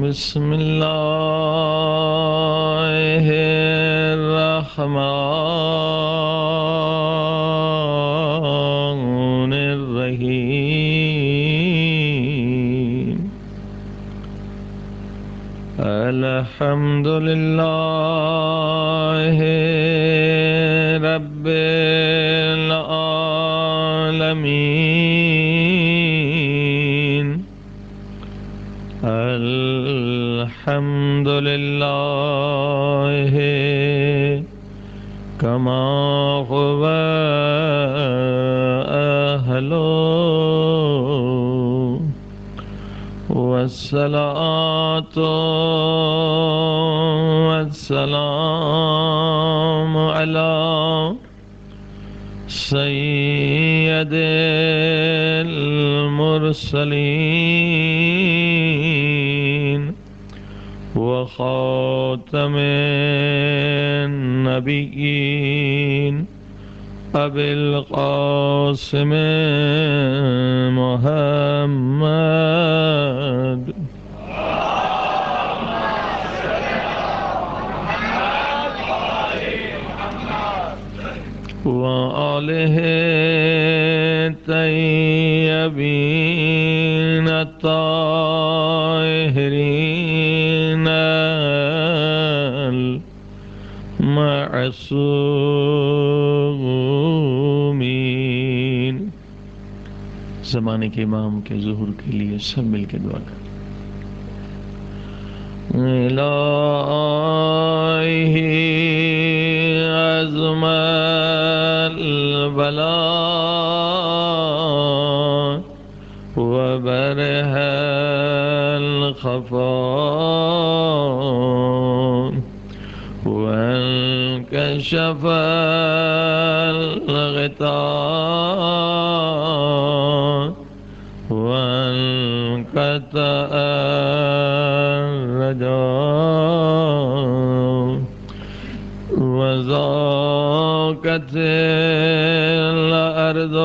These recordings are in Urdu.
بسم الله الرحمن الرحيم الحمد لله رب العالمين الحمد لله كما هو أهله والصلاة والسلام على سيد المرسلين وخاتم النبيين أبي القاسم محمد وآله الطيبين الطاهرين المعصومين. زمانے کے امام کے ظہور کے لیے سب مل کے دعا کریں. الہی عظم البلاء وبرح الخفاء وانكشف الغطاء وانقطع الرجاء وضاقت الأرض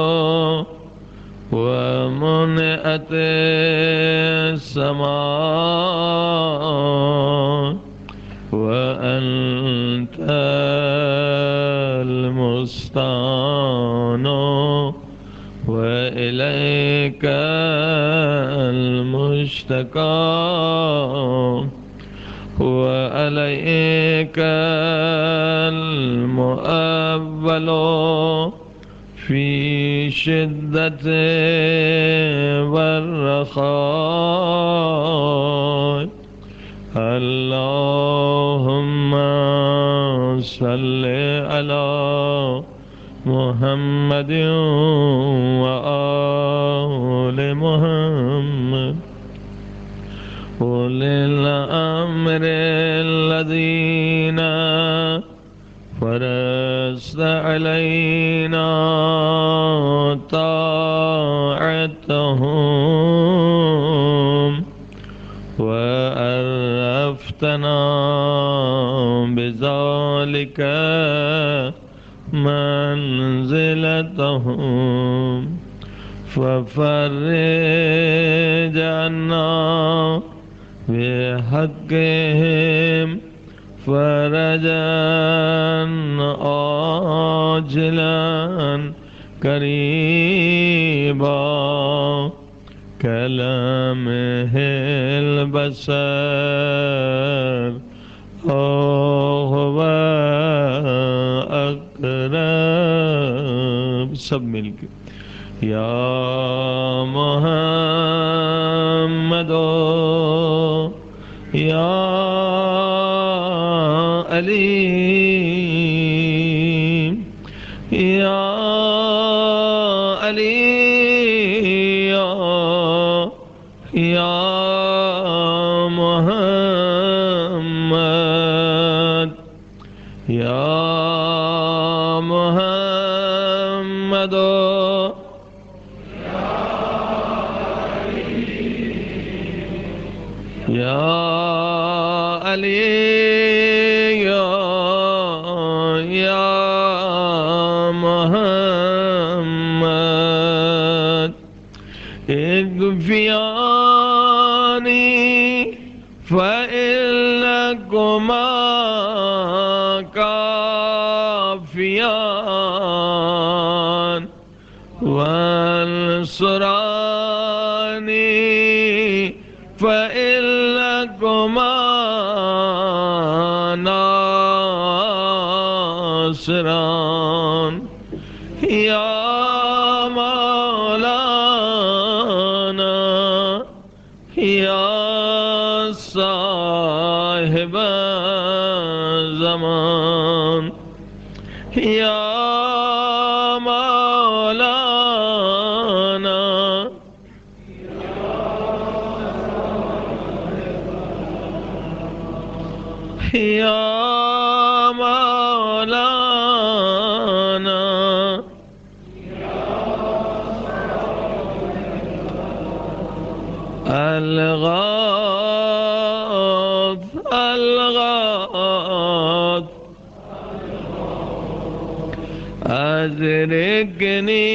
ومنعت السماء وأنت المستعان وإليك المشتكى وعليك المؤول في شدة والرخاء. اللهم صل على محمد وآل محمد أولي الأمر الذين فرضت علينا طاعتهم وعرفتنا بذلك منزلتهم ففرج عنا بحقهم فرجا عاجلا قريبا كلمح البصر هو أقرب. سب مل کے یا محمد یا علی یا علی یا محمد یا محمد یا علی یا محمد اغفرانی وانصرني فإن لكما ناصران يا مولانا يا صاحب الزمان يا مولانا يا مولانا الغاث الغاث أدركني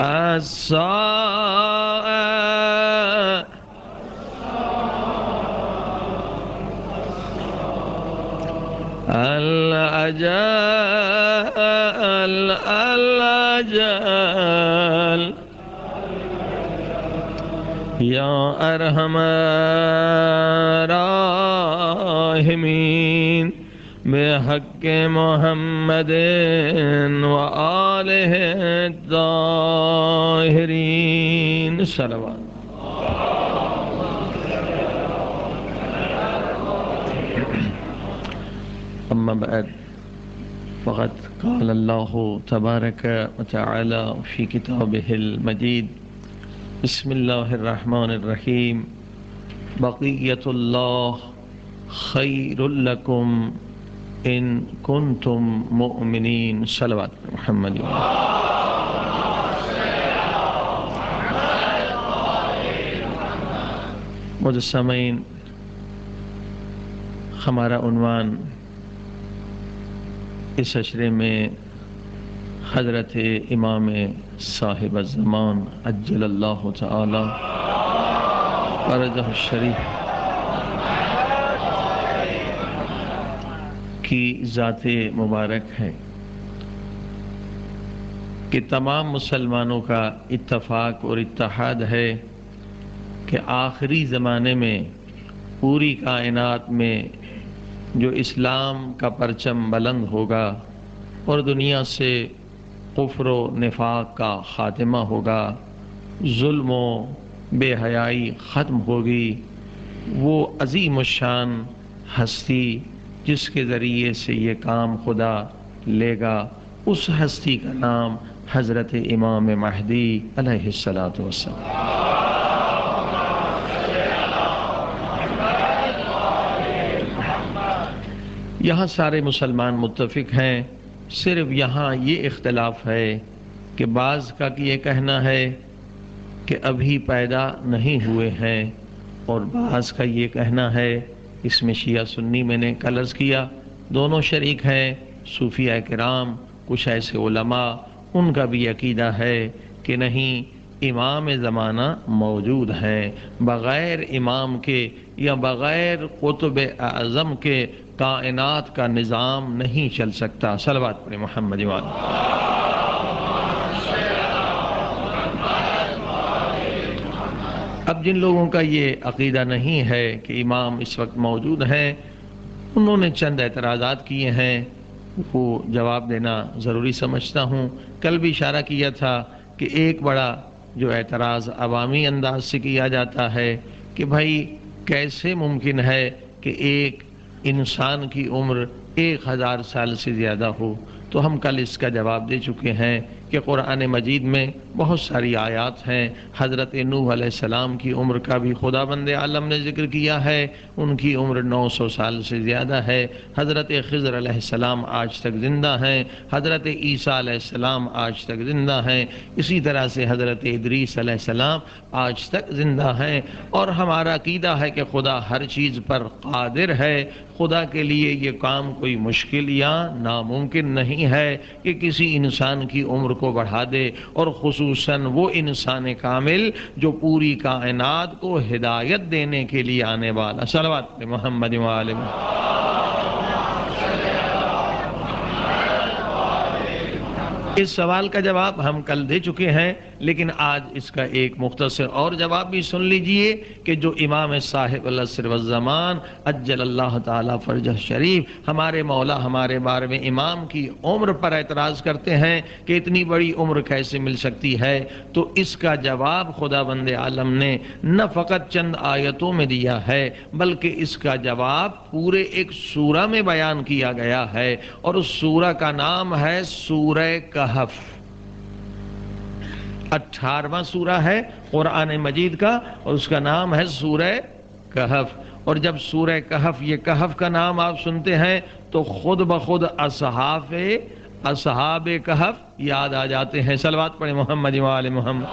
الساعة الأجل يا أرحم الراحمين بحق محمد وآله الطاهرين صلوات. أما بعد فقد قال الله تبارك وتعالى في كتابه المجيد بسم الله الرحمن الرحيم بقية الله خير لكم إن كنتم مؤمنين صلوات محمد. مجسمین، ہمارا عنوان اس اشرے میں حضرت امام صاحب الزمان عجل اللہ تعالی فرجہ الشریف کی ذات مبارک ہے کہ تمام مسلمانوں کا اتفاق اور اتحاد ہے کہ آخری زمانے میں پوری کائنات میں جو اسلام کا پرچم بلند ہوگا اور دنیا سے کفر و نفاق کا خاتمہ ہوگا، ظلم و بے حیائی ختم ہوگی، وہ عظیم الشان ہستی جس کے ذریعے سے یہ کام خدا لے گا، اس ہستی کا نام حضرت امام مہدی علیہ السلام. یہاں سارے مسلمان متفق ہیں، صرف یہاں یہ اختلاف ہے کہ بعض کا یہ کہنا ہے کہ ابھی پیدا نہیں ہوئے ہیں، اور بعض کا یہ کہنا ہے، اس میں شیعہ سنی میں نے کل عرض کیا دونوں شریک ہیں، صوفیہ کرام کچھ ایسے علماء ان کا بھی عقیدہ ہے کہ نہیں، امام زمانہ موجود ہیں، بغیر امام کے یا بغیر قطب اعظم کے کائنات کا نظام نہیں چل سکتا. صلوات پڑھیں محمد وآلہ. اب جن لوگوں کا یہ عقیدہ نہیں ہے کہ امام اس وقت موجود ہیں، انہوں نے چند اعتراضات کیے ہیں، وہ جواب دینا ضروری سمجھتا ہوں. کل بھی اشارہ کیا تھا کہ ایک بڑا جو اعتراض عوامی انداز سے کیا جاتا ہے کہ بھائی کیسے ممکن ہے کہ ایک انسان کی عمر 1000 سال سے زیادہ ہو. تو ہم کل اس کا جواب دے چکے ہیں کہ قرآن مجید میں بہت ساری آیات ہیں. حضرت نوح علیہ السلام کی عمر کا بھی خدا بند عالم نے ذکر کیا ہے، ان کی عمر 900 سال سے زیادہ ہے. حضرت خضر علیہ السلام آج تک زندہ ہیں، حضرت عیسیٰ علیہ السلام آج تک زندہ ہیں، اسی طرح سے حضرت ادریس علیہ السلام آج تک زندہ ہیں. اور ہمارا عقیدہ ہے کہ خدا ہر چیز پر قادر ہے. خدا کے لیے یہ کام کوئی مشکل یا ناممکن نہیں ہے کہ کسی انسان کی عمر کو بڑھا دے، اور خصوصاً وہ انسان کامل جو پوری کائنات کو ہدایت دینے کے لیے آنے والا. صلوات محمد وآلہ. اس سوال کا جواب ہم کل دے چکے ہیں، لیکن آج اس کا ایک مختصر اور جواب بھی سن لیجئے کہ جو امام صاحب العصر والزمان عجل اللہ تعالی فرجہ شریف ہمارے مولا ہمارے بارے میں امام کی عمر پر اعتراض کرتے ہیں کہ اتنی بڑی عمر کیسے مل سکتی ہے، تو اس کا جواب خدا بند عالم نے نہ فقط چند آیتوں میں دیا ہے بلکہ اس کا جواب پورے ایک سورہ میں بیان کیا گیا ہے، اور اس سورہ کا نام ہے سورہ کہف۔ 18واں سورہ ہے قرآن مجید کا اور اس کا نام ہے سورہ کہف۔ اور جب سورہ کہف، یہ کہف کا نام آپ سنتے ہیں تو خود بخود اصحاب کہف یاد آ جاتے ہیں۔ صلوات پڑھیں محمد و آل محمد۔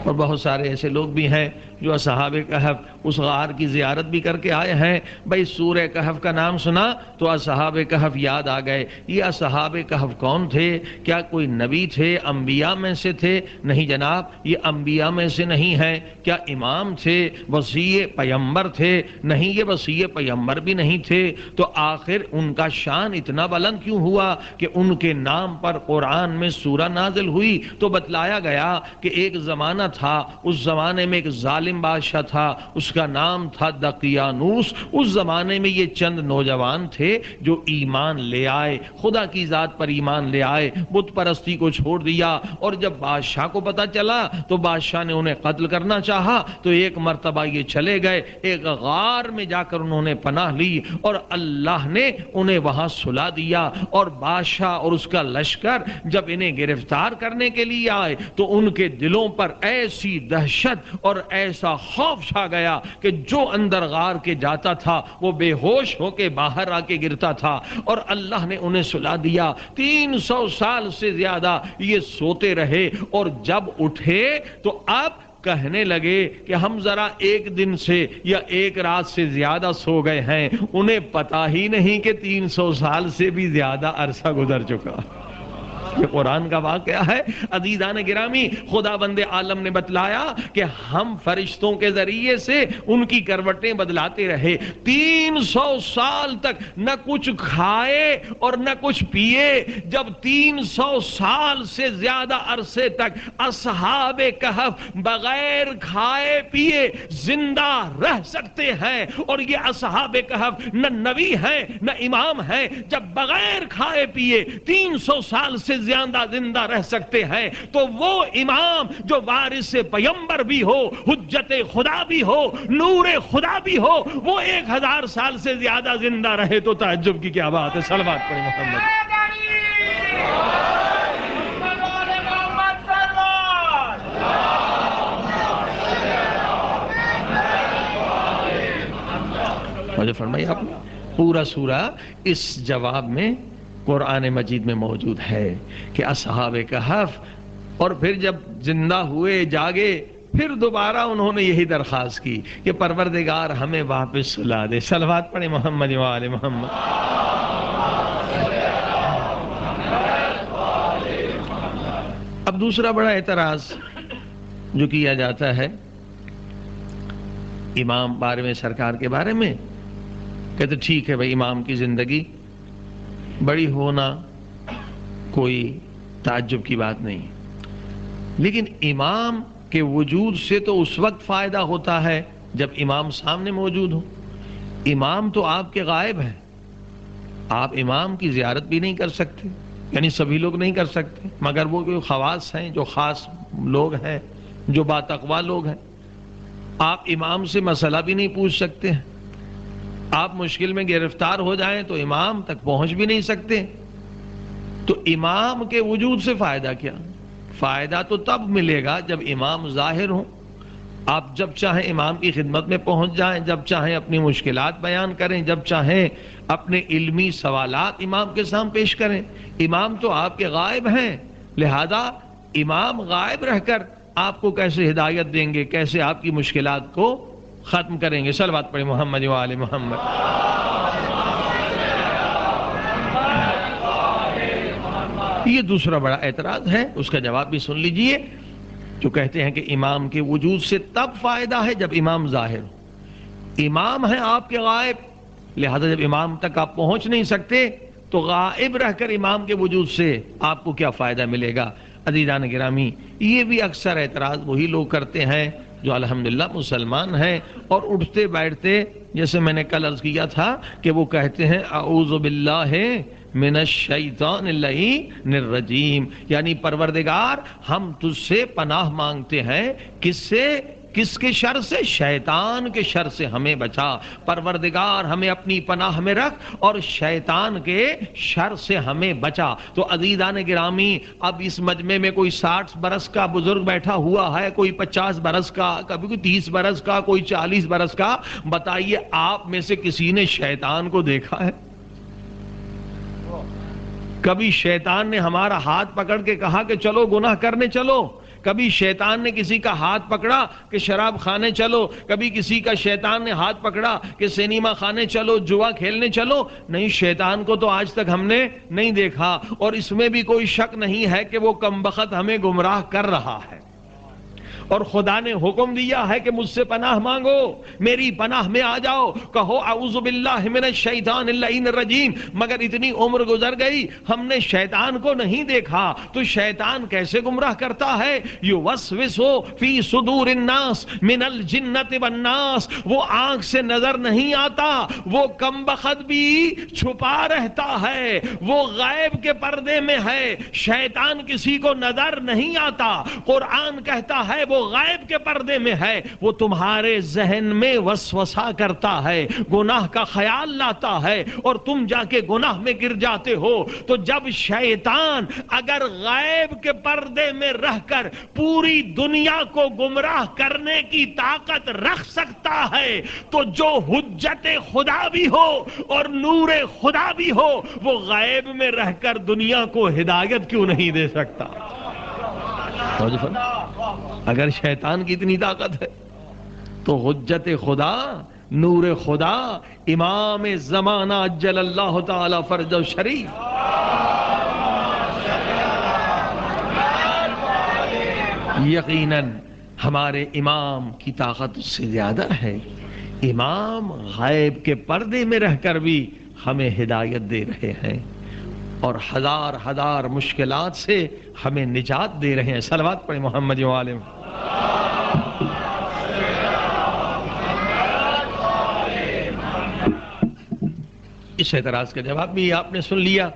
اور بہت سارے ایسے لوگ بھی ہیں جو اصحاب کہف اس غار کی زیارت بھی کر کے آئے ہیں، بھئی سورہ کہف کا نام سنا تو اصحاب کہف یاد آ گئے۔ یہ اصحاب کہف کون تھے؟ کیا کوئی نبی تھے؟ انبیاء میں سے تھے؟ نہیں جناب، یہ انبیاء میں سے نہیں ہیں۔ کیا امام تھے؟ وصی پیمبر تھے؟ نہیں، یہ وصی پیمبر بھی نہیں تھے۔ تو آخر ان کا شان اتنا بلند کیوں ہوا کہ ان کے نام پر قرآن میں سورہ نازل ہوئی؟ تو بتلایا گیا کہ ایک زمانہ تھا، اس زمانے میں ایک ظالم بادشاہ تھا، اس کا نام تھا دقیانوس۔ اس زمانے میں یہ چند نوجوان تھے جو ایمان لے آئے، خدا کی ذات پر ایمان لے آئے، بت پرستی کو چھوڑ دیا، اور جب بادشاہ کو پتا چلا تو بادشاہ نے انہیں قتل کرنا چاہا، تو ایک مرتبہ یہ چلے گئے، ایک غار میں جا کر انہوں نے پناہ لی، اور اللہ نے انہیں وہاں سلا دیا۔ اور بادشاہ اور اس کا لشکر جب انہیں گرفتار کرنے کے لیے آئے تو ان کے دلوں پر ایسی دہشت اور ایسا خوف چھا گیا کہ جو اندر غار کے جاتا تھا وہ بے ہوش ہو کے باہر آ کے گرتا تھا، اور اللہ نے انہیں سلا دیا۔ 300 سال سے زیادہ یہ سوتے رہے، اور جب اٹھے تو اب کہنے لگے کہ ہم ذرا ایک دن سے یا ایک رات سے زیادہ سو گئے ہیں، انہیں پتا ہی نہیں کہ 300 سال سے بھی زیادہ عرصہ گزر چکا۔ یہ قرآن کا واقعہ ہے۔ عزیزان گرامی، خدا بند عالم نے بتلایا کہ ہم فرشتوں کے ذریعے سے ان کی کروٹیں بدلاتے رہے۔ 300 سال تک نہ کچھ کھائے اور نہ کچھ پیے۔ جب 300 سال سے زیادہ عرصے تک اصحاب کہف بغیر کھائے پیے زندہ رہ سکتے ہیں، اور یہ اصحاب کہف نہ نبی ہیں نہ امام ہیں، جب بغیر کھائے پیے 300 سال سے زیادہ زندہ رہ سکتے ہیں، تو وہ امام جو وارث پیمبر بھی ہو، حجت خدا بھی ہو، نور خدا بھی ہو، وہ 1000 سال سے زیادہ زندہ رہے تو تعجب کی کیا بات ہے۔ صلوات پڑھیں محمد۔ مجھے فرمائیے آپ نے پورا سورہ اس جواب میں قرآن مجید میں موجود ہے کہ اصحاب کہف، اور پھر جب زندہ ہوئے جاگے پھر دوبارہ انہوں نے یہی درخواست کی کہ پروردگار ہمیں واپس سلا دے۔ صلوات پڑھیں محمد و آل محمد۔ اب دوسرا بڑا اعتراض جو کیا جاتا ہے امام بارے میں، سرکار کے بارے میں، کہتے ٹھیک ہے بھائی امام کی زندگی بڑی ہونا کوئی تعجب کی بات نہیں، لیکن امام کے وجود سے تو اس وقت فائدہ ہوتا ہے جب امام سامنے موجود ہو۔ امام تو آپ کے غائب ہیں، آپ امام کی زیارت بھی نہیں کر سکتے، یعنی سبھی لوگ نہیں کر سکتے، مگر وہ کوئی خواص ہیں، جو خاص لوگ ہیں، جو باتقوا لوگ ہیں۔ آپ امام سے مسئلہ بھی نہیں پوچھ سکتے ہیں، آپ مشکل میں گرفتار ہو جائیں تو امام تک پہنچ بھی نہیں سکتے۔ تو امام کے وجود سے فائدہ کیا؟ فائدہ تو تب ملے گا جب امام ظاہر ہوں۔ آپ جب چاہیں امام کی خدمت میں پہنچ جائیں، جب چاہیں اپنی مشکلات بیان کریں، جب چاہیں اپنے علمی سوالات امام کے سامنے پیش کریں۔ امام تو آپ کے غائب ہیں، لہذا امام غائب رہ کر آپ کو کیسے ہدایت دیں گے، کیسے آپ کی مشکلات کو ختم کریں گے؟ صلوات پڑھیں محمد و آل محمد۔ یہ دوسرا بڑا اعتراض ہے، اس کا جواب بھی سن لیجئے، جو کہتے ہیں کہ امام کے وجود سے تب فائدہ ہے جب امام ظاہر ہو۔ امام ہیں آپ کے غائب، لہذا جب امام تک آپ پہنچ نہیں سکتے تو غائب رہ کر امام کے وجود سے آپ کو کیا فائدہ ملے گا؟ عزیزان گرامی، یہ بھی اکثر اعتراض وہی لوگ کرتے ہیں جو الحمدللہ مسلمان ہیں اور اٹھتے بیٹھتے، جیسے میں نے کل عرض کیا تھا کہ وہ کہتے ہیں اعوذ باللہ من الشیطان اللعین الرجیم، یعنی پروردگار ہم تجھ سے پناہ مانگتے ہیں، کس سے؟ کس کے شر سے؟ شیطان کے شر سے ہمیں بچا، پروردگار ہمیں اپنی پناہ میں رکھ اور شیطان کے شر سے ہمیں بچا۔ تو عزیزان گرامی، اب اس مجمع میں کوئی 60 برس کا بزرگ بیٹھا ہوا ہے، کوئی 50 برس کا، کبھی کوئی 30 برس کا، کوئی 40 برس کا، بتائیے آپ میں سے کسی نے شیطان کو دیکھا ہے؟ کبھی شیطان نے ہمارا ہاتھ پکڑ کے کہا کہ چلو گناہ کرنے چلو؟ کبھی شیطان نے کسی کا ہاتھ پکڑا کہ شراب کھانے چلو؟ کبھی کسی کا شیطان نے ہاتھ پکڑا کہ سینما خانے چلو، جوا کھیلنے چلو؟ نہیں، شیطان کو تو آج تک ہم نے نہیں دیکھا، اور اس میں بھی کوئی شک نہیں ہے کہ وہ کمبخت ہمیں گمراہ کر رہا ہے، اور خدا نے حکم دیا ہے کہ مجھ سے پناہ مانگو، میری پناہ میں آ جاؤ، کہو اعوذ باللہ من الشیطان اللعین الرجیم۔ مگر اتنی عمر گزر گئی، ہم نے شیطان کو نہیں دیکھا، تو شیطان کیسے گمراہ کرتا ہے؟ یوسوس فی صدور الناس من الجنۃ والناس، وہ آنکھ سے نظر نہیں آتا، وہ کمبخت بھی چھپا رہتا ہے، وہ غیب کے پردے میں ہے، شیطان کسی کو نظر نہیں آتا۔ قرآن کہتا ہے وہ غائب کے پردے میں ہے، وہ تمہارے ذہن میں وسوسہ کرتا ہے، گناہ کا خیال لاتا ہے، اور تم جا کے گناہ میں گر جاتے ہو۔ تو جب شیطان اگر غائب کے پردے میں رہ کر پوری دنیا کو گمراہ کرنے کی طاقت رکھ سکتا ہے، تو جو حجت خدا بھی ہو اور نور خدا بھی ہو، وہ غائب میں رہ کر دنیا کو ہدایت کیوں نہیں دے سکتا؟ اگر شیطان کی اتنی طاقت ہے تو حجت خدا، نور خدا، امام زمانہ اجل اللہ تعالی فرجہ شریف، یقیناً ہمارے امام کی طاقت اس سے زیادہ ہے۔ امام غیب کے پردے میں رہ کر بھی ہمیں ہدایت دے رہے ہیں اور ہزار ہزار مشکلات سے ہمیں نجات دے رہے ہیں۔ صلوات پڑھیں محمد و آلہ۔ اس اعتراض کا جواب بھی آپ نے سن لیا۔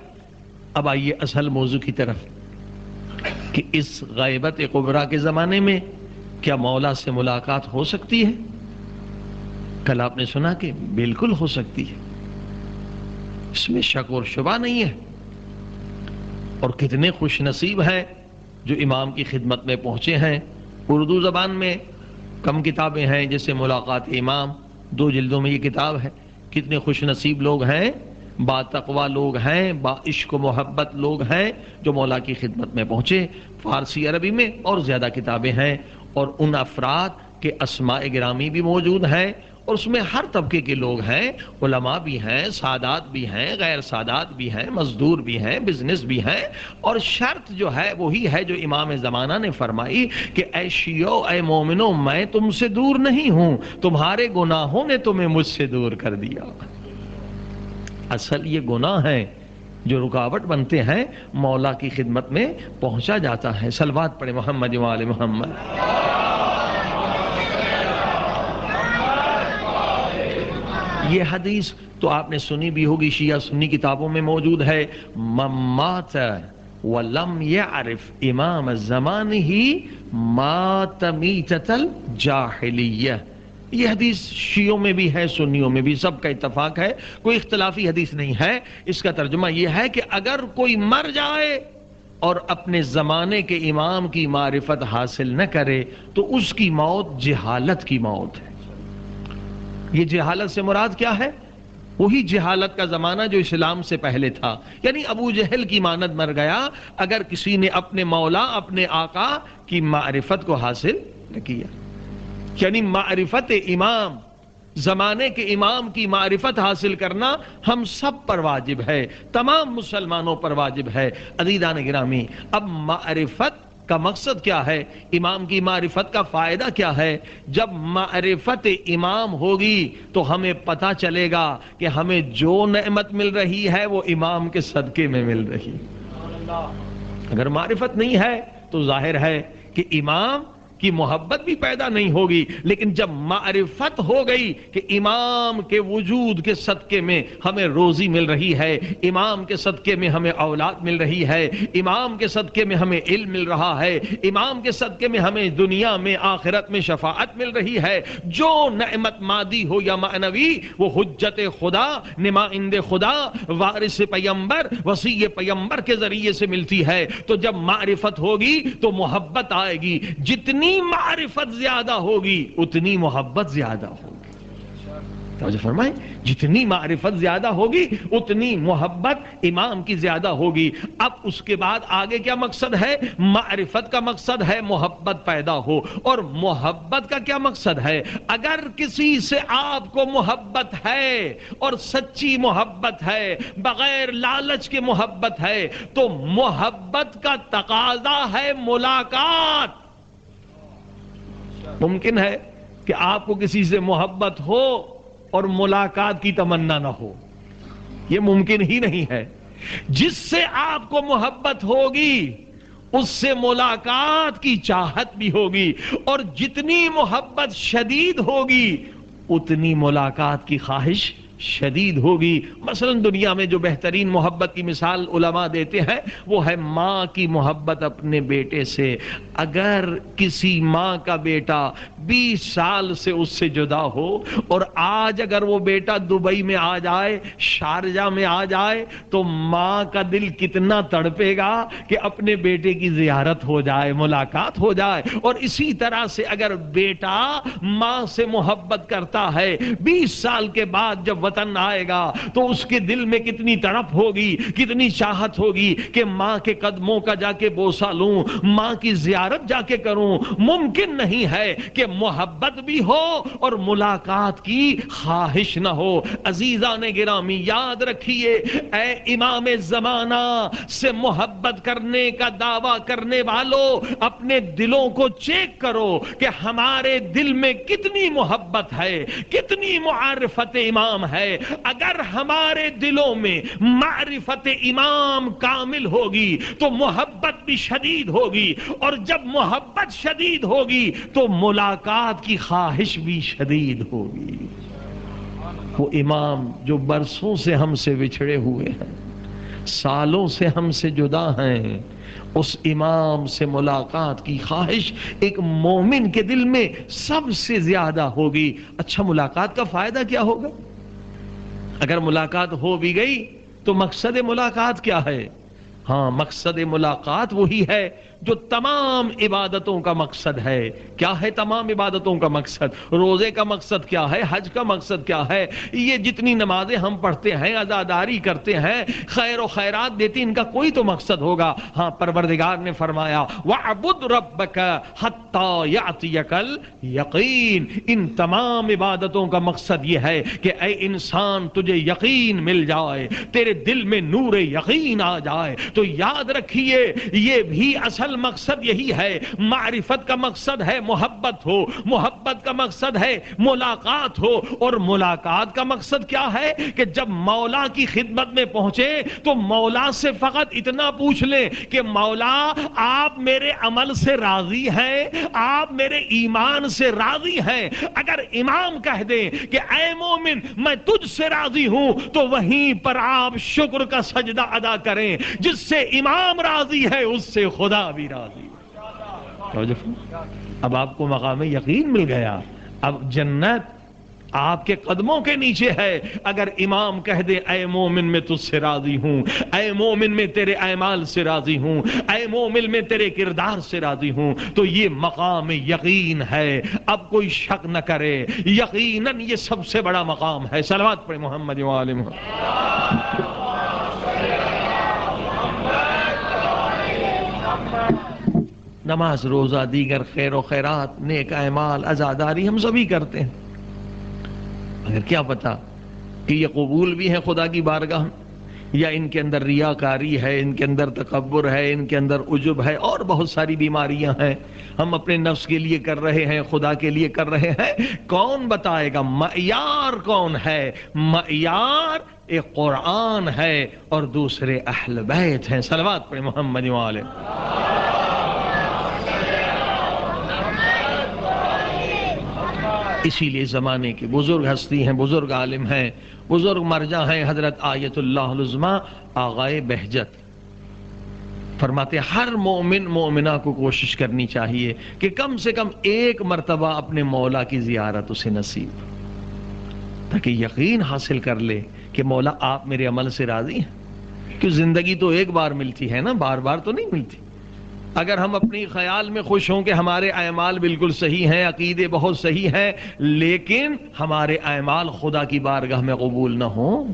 اب آئیے اصل موضوع کی طرف کہ اس غیبت کبریٰ کے زمانے میں کیا مولا سے ملاقات ہو سکتی ہے؟ کل آپ نے سنا کہ بالکل ہو سکتی ہے، اس میں شک اور شبہ نہیں ہے۔ اور کتنے خوش نصیب ہیں جو امام کی خدمت میں پہنچے ہیں۔ اردو زبان میں کم کتابیں ہیں، جیسے ملاقات امام، 2 جلدوں میں یہ کتاب ہے۔ کتنے خوش نصیب لوگ ہیں، با تقوی لوگ ہیں، با عشق و محبت لوگ ہیں جو مولا کی خدمت میں پہنچے۔ فارسی عربی میں اور زیادہ کتابیں ہیں، اور ان افراد کے اسماء گرامی بھی موجود ہیں، اور اس میں ہر طبقے کے لوگ ہیں، علماء بھی ہیں، سادات بھی ہیں، غیر سادات بھی ہیں، مزدور بھی ہیں، بزنس بھی ہیں۔ اور شرط جو ہے وہی ہے جو امام زمانہ نے فرمائی کہ اے شیعو، اے مومنو، میں تم سے دور نہیں ہوں، تمہارے گناہوں نے تمہیں مجھ سے دور کر دیا۔ اصل یہ گناہ ہیں جو رکاوٹ بنتے ہیں، مولا کی خدمت میں پہنچا جاتا ہے۔ صلوات پڑھیں محمد و آل محمد۔ یہ حدیث تو آپ نے سنی بھی ہوگی، شیعہ سنی کتابوں میں موجود ہے، من مات ولم يعرف امام زمانہ مات میتۃ الجاہلیہ۔ یہ حدیث شیعوں میں بھی ہے، سنیوں میں بھی، سب کا اتفاق ہے، کوئی اختلافی حدیث نہیں ہے۔ اس کا ترجمہ یہ ہے کہ اگر کوئی مر جائے اور اپنے زمانے کے امام کی معرفت حاصل نہ کرے تو اس کی موت جہالت کی موت ہے۔ یہ جہالت سے مراد کیا ہے؟ وہی جہالت کا زمانہ جو اسلام سے پہلے تھا، یعنی ابو جہل کی مانند مر گیا اگر کسی نے اپنے مولا، اپنے آقا کی معرفت کو حاصل نہ کیا۔ یعنی معرفت امام، زمانے کے امام کی معرفت حاصل کرنا ہم سب پر واجب ہے، تمام مسلمانوں پر واجب ہے۔ عزیزان گرامی، اب معرفت کا مقصد کیا ہے؟ امام کی معرفت کا فائدہ کیا ہے؟ جب معرفت امام ہوگی تو ہمیں پتہ چلے گا کہ ہمیں جو نعمت مل رہی ہے وہ امام کے صدقے میں مل رہی۔ اگر معرفت نہیں ہے تو ظاہر ہے کہ امام کی محبت بھی پیدا نہیں ہوگی، لیکن جب معرفت ہو گئی کہ امام کے وجود کے صدقے میں ہمیں روزی مل رہی ہے، امام کے صدقے میں ہمیں اولاد مل رہی ہے، امام کے صدقے میں ہمیں علم مل رہا ہے، امام کے صدقے میں ہمیں دنیا میں آخرت میں شفاعت مل رہی ہے، جو نعمت مادی ہو یا معنوی وہ حجت خدا، نمائند خدا، وارث پیمبر، وصی پیمبر کے ذریعے سے ملتی ہے۔ تو جب معرفت ہوگی تو محبت آئے گی، جتنی معرفت زیادہ ہوگی اتنی محبت زیادہ ہوگی۔ توجہ فرمائیں، جتنی معرفت زیادہ ہوگی اتنی محبت امام کی زیادہ ہوگی۔ اب اس کے بعد آگے کیا مقصد ہے؟ معرفت کا مقصد ہے محبت پیدا ہو، اور محبت کا کیا مقصد ہے؟ اگر کسی سے آپ کو محبت ہے اور سچی محبت ہے، بغیر لالچ کے محبت ہے، تو محبت کا تقاضا ہے ملاقات۔ ممکن ہے کہ آپ کو کسی سے محبت ہو اور ملاقات کی تمنا نہ ہو، یہ ممکن ہی نہیں ہے۔ جس سے آپ کو محبت ہوگی اس سے ملاقات کی چاہت بھی ہوگی، اور جتنی محبت شدید ہوگی اتنی ملاقات کی خواہش شدید ہوگی۔ مثلا دنیا میں جو بہترین محبت کی مثال علماء دیتے ہیں وہ ہے ماں کی محبت اپنے بیٹے سے۔ اگر کسی ماں کا بیٹا 20 سال سے اس سے جدا ہو، اور آج اگر وہ بیٹا دبئی میں آ جائے، شارجہ میں آ جائے، تو ماں کا دل کتنا تڑپے گا کہ اپنے بیٹے کی زیارت ہو جائے، ملاقات ہو جائے۔ اور اسی طرح سے اگر بیٹا ماں سے محبت کرتا ہے، 20 سال کے بعد جب وطن آئے گا تو اس کے دل میں کتنی تڑپ ہوگی، کتنی چاہت ہوگی کہ ماں کے قدموں کا جا کے بوسہ لوں، ماں کی زیارت جا کے کروں۔ ممکن نہیں ہے کہ محبت بھی ہو اور ملاقات کی خواہش نہ ہو۔ عزیزان گرامی یاد رکھیے، اے امام زمانہ سے محبت کرنے کا دعویٰ کرنے والوں، اپنے دلوں کو چیک کرو کہ ہمارے دل میں کتنی محبت ہے، کتنی معرفت امام ہے۔ اگر ہمارے دلوں میں معرفت امام کامل ہوگی تو محبت بھی شدید ہوگی، اور جب محبت شدید ہوگی تو ملاقات کی خواہش بھی شدید ہوگی۔ وہ امام جو برسوں سے ہم سے بچھڑے ہوئے ہیں، سالوں سے ہم سے جدا ہیں، اس امام سے ملاقات کی خواہش ایک مومن کے دل میں سب سے زیادہ ہوگی۔ اچھا، ملاقات کا فائدہ کیا ہوگا؟ اگر ملاقات ہو بھی گئی تو مقصد ملاقات کیا ہے؟ ہاں، مقصد ملاقات وہی ہے جو تمام عبادتوں کا مقصد ہے۔ کیا ہے تمام عبادتوں کا مقصد؟ روزے کا مقصد کیا ہے؟ حج کا مقصد کیا ہے؟ یہ جتنی نمازیں ہم پڑھتے ہیں، عزاداری کرتے ہیں، خیر و خیرات دیتے، ان کا کوئی تو مقصد ہوگا۔ ہاں، پروردگار نے فرمایا وَاعْبُدْ رَبَّكَ حَتَّى يَأْتِيَكَ الْيَقِينُ۔ ان تمام عبادتوں کا مقصد یہ ہے کہ اے انسان تجھے یقین مل جائے، تیرے دل میں نور یقین آ جائے۔ تو یاد رکھیے، یہ بھی اصل مقصد یہی ہے۔ معرفت کا مقصد ہے محبت ہو، محبت کا مقصد ہے ملاقات ہو، اور ملاقات کا مقصد کیا ہے کہ جب مولا کی خدمت میں پہنچے تو مولا سے فقط اتنا پوچھ لیں کہ مولا آپ میرے عمل سے راضی ہیں، آپ میرے ایمان سے راضی ہیں۔ اگر امام کہہ دیں کہ اے مومن میں تجھ سے راضی ہوں، تو وہیں پر آپ شکر کا سجدہ ادا کریں۔ جس سے امام راضی ہے اس سے خدا بھی راضی ہے۔ اب آپ کو مقام یقین مل گیا، اب جنت آپ کے قدموں کے نیچے ہے۔ اگر امام کہہ دے اے مومن میں تجھ سے راضی ہوں، اے مومن میں تیرے اعمال سے راضی ہوں، اے مومن میں تیرے کردار سے راضی ہوں، تو یہ مقام یقین ہے۔ اب کوئی شک نہ کرے، یقیناً یہ سب سے بڑا مقام ہے۔ صلوات پڑھیں محمد و آل محمد۔ نماز، روزہ، دیگر خیر و خیرات، نیک اعمال، عزاداری ہم سبھی کرتے ہیں، مگر کیا پتا کہ یہ قبول بھی ہے خدا کی بارگاہ میں؟ یا ان کے اندر ریاکاری ہے، ان کے اندر تکبر ہے، ان کے اندر عجب ہے، اور بہت ساری بیماریاں ہیں ہم اپنے نفس کے لیے کر رہے ہیں، خدا کے لیے کر رہے ہیں. کون بتائے گا معیار کون ہے؟ معیار ایک قرآن ہے اور دوسرے اہل بیت ہیں. صلوات پڑھیں محمد والے. اسی لیے زمانے کی بزرگ ہستی ہیں، بزرگ عالم ہیں، بزرگ مرجع ہیں، حضرت آیت اللہ العظمیٰ آغائے بہجت فرماتے ہیں ہر مومن مومنہ کو کوشش کرنی چاہیے کہ کم سے کم ایک مرتبہ اپنے مولا کی زیارت اسے نصیب، تاکہ یقین حاصل کر لے کہ مولا آپ میرے عمل سے راضی ہیں. کہ زندگی تو ایک بار ملتی ہے نا، بار بار تو نہیں ملتی. اگر ہم اپنی خیال میں خوش ہوں کہ ہمارے اعمال بالکل صحیح ہیں، عقیدے بہت صحیح ہیں، لیکن ہمارے اعمال خدا کی بارگاہ میں قبول نہ ہوں،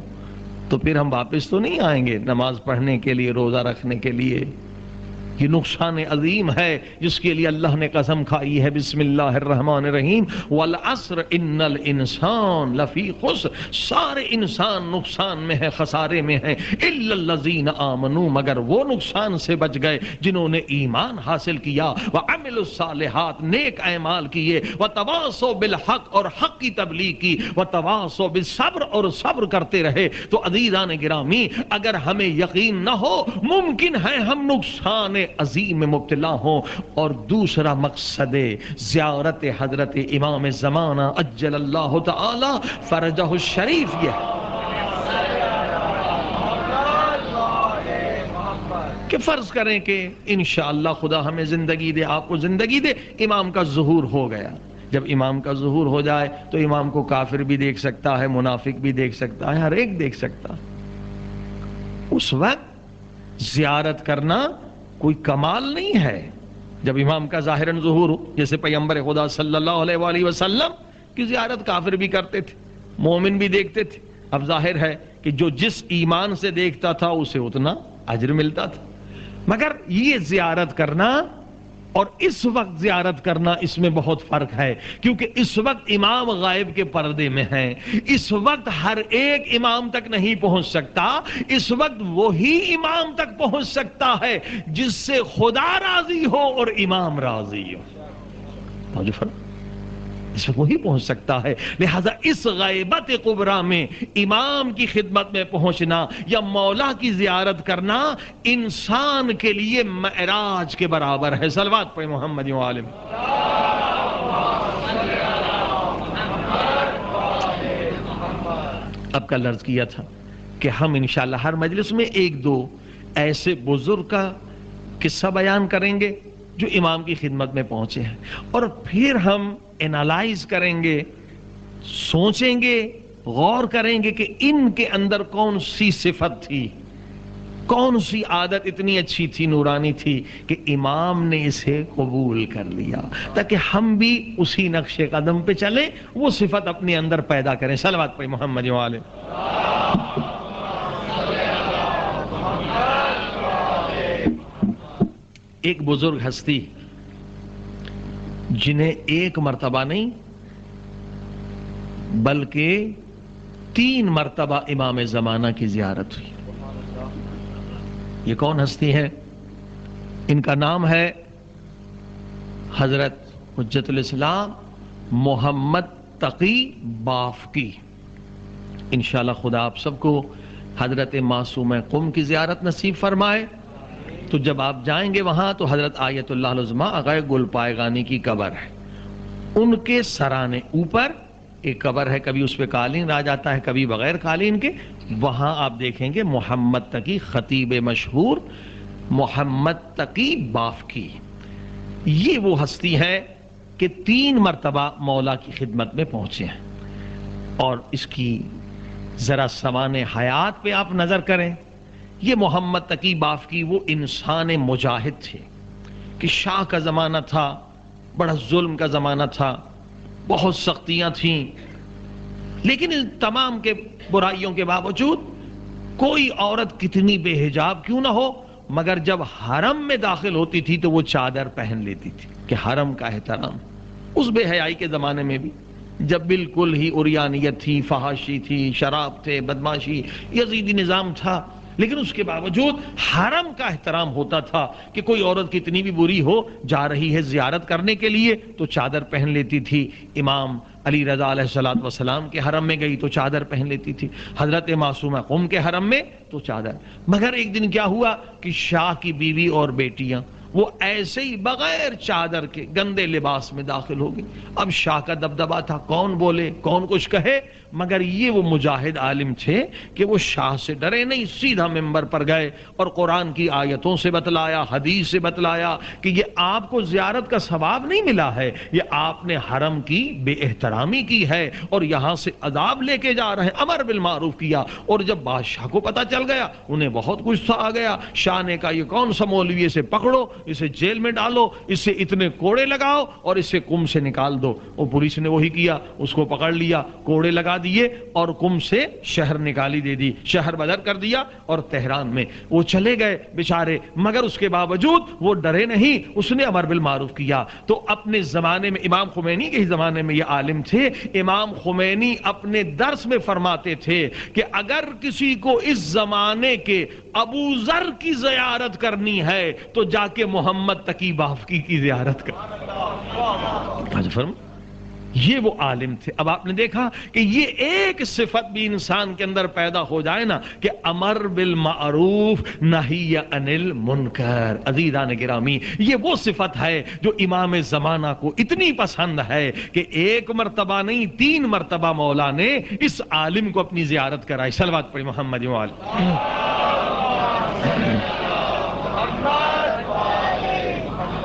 تو پھر ہم واپس تو نہیں آئیں گے نماز پڑھنے کے لیے، روزہ رکھنے کے لیے. یہ نقصان عظیم ہے جس کے لیے اللہ نے قسم کھائی ہے. بسم اللہ الرحمن الرحیم. والعصر ان الانسان لفی خسر. سارے انسان نقصان میں ہے، خسارے میں ہیں. الا الذین آمنوا، مگر وہ نقصان سے بچ گئے جنہوں نے ایمان حاصل کیا. وعملوا الصالحات، نیک اعمال کیے. وتواصوا بالحق، اور حق کی تبلیغ کی. وتواصوا بالصبر، اور صبر کرتے رہے. تو عزیزان گرامی، اگر ہمیں یقین نہ ہو ممکن ہے ہم نقصان عظیم میں مبتلا ہوں. اور دوسرا مقصد زیارت حضرت امام زمانہ عجل اللہ تعالی فرجہ الشریف یہ ہے کہ فرض کریں کہ انشاءاللہ خدا ہمیں زندگی دے، آپ کو زندگی دے، امام کا ظہور ہو گیا. جب امام کا ظہور ہو جائے تو امام کو کافر بھی دیکھ سکتا ہے، منافق بھی دیکھ سکتا ہے، ہر ایک دیکھ سکتا. اس وقت زیارت کرنا کوئی کمال نہیں ہے. جب امام کا ظاہراً ظہور ہو، جیسے پیغمبر خدا صلی اللہ علیہ وآلہ وسلم کی زیارت کافر بھی کرتے تھے، مومن بھی دیکھتے تھے. اب ظاہر ہے کہ جو جس ایمان سے دیکھتا تھا اسے اتنا اجر ملتا تھا. مگر یہ زیارت کرنا اور اس وقت زیارت کرنا، اس میں بہت فرق ہے. کیونکہ اس وقت امام غائب کے پردے میں ہیں، اس وقت ہر ایک امام تک نہیں پہنچ سکتا. اس وقت وہی امام تک پہنچ سکتا ہے جس سے خدا راضی ہو اور امام راضی ہو. اس وقت وہی پہنچ سکتا ہے. لہذا اس غیبت قبرا میں امام کی خدمت میں پہنچنا یا مولا کی زیارت کرنا انسان کے لیے معراج کے برابر ہے. صلوات پڑھیں محمد عالم. اب کل عرض کیا تھا کہ ہم انشاءاللہ ہر مجلس میں ایک دو ایسے بزرگ کا قصہ بیان کریں گے جو امام کی خدمت میں پہنچے ہیں، اور پھر ہم انالائز کریں گے، سوچیں گے، غور کریں گے کہ ان کے اندر کون سی صفت تھی، کون سی عادت اتنی اچھی تھی، نورانی تھی کہ امام نے اسے قبول کر لیا، تاکہ ہم بھی اسی نقش قدم پہ چلیں، وہ صفت اپنے اندر پیدا کریں. صلوات پہ محمد والے. ایک بزرگ ہستی جنہیں ایک مرتبہ نہیں بلکہ 3 مرتبہ امام زمانہ کی زیارت ہوئی. یہ کون ہستی ہے؟ ان کا نام ہے حضرت حجت الاسلام محمد تقی بافقی. انشاءاللہ خدا آپ سب کو حضرت معصوم قم کی زیارت نصیب فرمائے. تو جب آپ جائیں گے وہاں تو حضرت آیت اللہ العظمیٰ آغا گل پائگانی کی قبر ہے. ان کے سرانے اوپر ایک قبر ہے، کبھی اس پہ قالین آ جاتا ہے، کبھی بغیر قالین کے. وہاں آپ دیکھیں گے محمد تقی، خطیب مشہور محمد تقی بافقی. یہ وہ ہستی ہے کہ 3 مرتبہ مولا کی خدمت میں پہنچے ہیں. اور اس کی ذرا سوانح حیات پہ آپ نظر کریں. یہ محمد تقی بافقی وہ انسان مجاہد تھے کہ شاہ کا زمانہ تھا، بڑا ظلم کا زمانہ تھا، بہت سختیاں تھیں، لیکن ان تمام کے برائیوں کے باوجود کوئی عورت کتنی بے حجاب کیوں نہ ہو، مگر جب حرم میں داخل ہوتی تھی تو وہ چادر پہن لیتی تھی کہ حرم کا احترام. اس بے حیائی کے زمانے میں بھی جب بالکل ہی عریانیت تھی، فحاشی تھی، شراب تھے، بدماشی، یزیدی نظام تھا، لیکن اس کے باوجود حرم کا احترام ہوتا تھا کہ کوئی عورت کتنی بھی بری ہو جا رہی ہے زیارت کرنے کے لیے تو چادر پہن لیتی تھی. امام علی رضا علیہ السلام کے حرم میں گئی تو چادر پہن لیتی تھی, حضرت معصومہ قم کے حرم میں تو چادر. مگر ایک دن کیا ہوا کہ شاہ کی بیوی اور بیٹیاں وہ ایسے ہی بغیر چادر کے گندے لباس میں داخل ہو گئی. اب شاہ کا دبدبا تھا, کون بولے کون کچھ کہے, مگر یہ وہ مجاہد عالم تھے کہ وہ شاہ سے ڈرے نہیں, سیدھا منبر پر گئے اور قرآن کی آیتوں سے بتلایا, حدیث سے بتلایا کہ یہ آپ کو زیارت کا ثواب نہیں ملا ہے, یہ آپ نے حرم کی بے احترامی کی ہے اور یہاں سے عذاب لے کے جا رہے ہیں. امر بالمعروف کیا, اور جب بادشاہ کو پتا چل گیا انہیں بہت غصہ آ گیا. شاہ نے کہا یہ کون سا مولوی, اسے پکڑو, اسے جیل میں ڈالو, اسے اتنے کوڑے لگاؤ اور اسے کم سے نکال دو. اور پولیس نے وہی کیا, اس کو پکڑ لیا, کوڑے لگا دیے اور کم سے شہر نکالی دے دی, شہر بدر کر دیا اور تہران میں وہ چلے گئے بیچارے. مگر اس کے باوجود وہ ڈرے نہیں, اس نے امر بالمعروف کیا. تو اپنے زمانے میں امام خمینی کے ہی زمانے میں یہ عالم تھے. امام خمینی اپنے درس میں فرماتے تھے کہ اگر کسی کو اس زمانے کے ابو ذر کی زیارت کرنی ہے تو جا کے محمد تقی بافقی کی زیارت کر. یہ وہ عالم تھے. اب آپ نے دیکھا کہ یہ ایک صفت بھی انسان کے اندر پیدا ہو جائے نا کہ امر بالمعروف نہی عن المنکر. عزیزان گرامی, یہ وہ صفت ہے جو امام زمانہ کو اتنی پسند ہے کہ ایک مرتبہ نہیں 3 مرتبہ مولا نے اس عالم کو اپنی زیارت کرائی. صلوات پڑھی محمد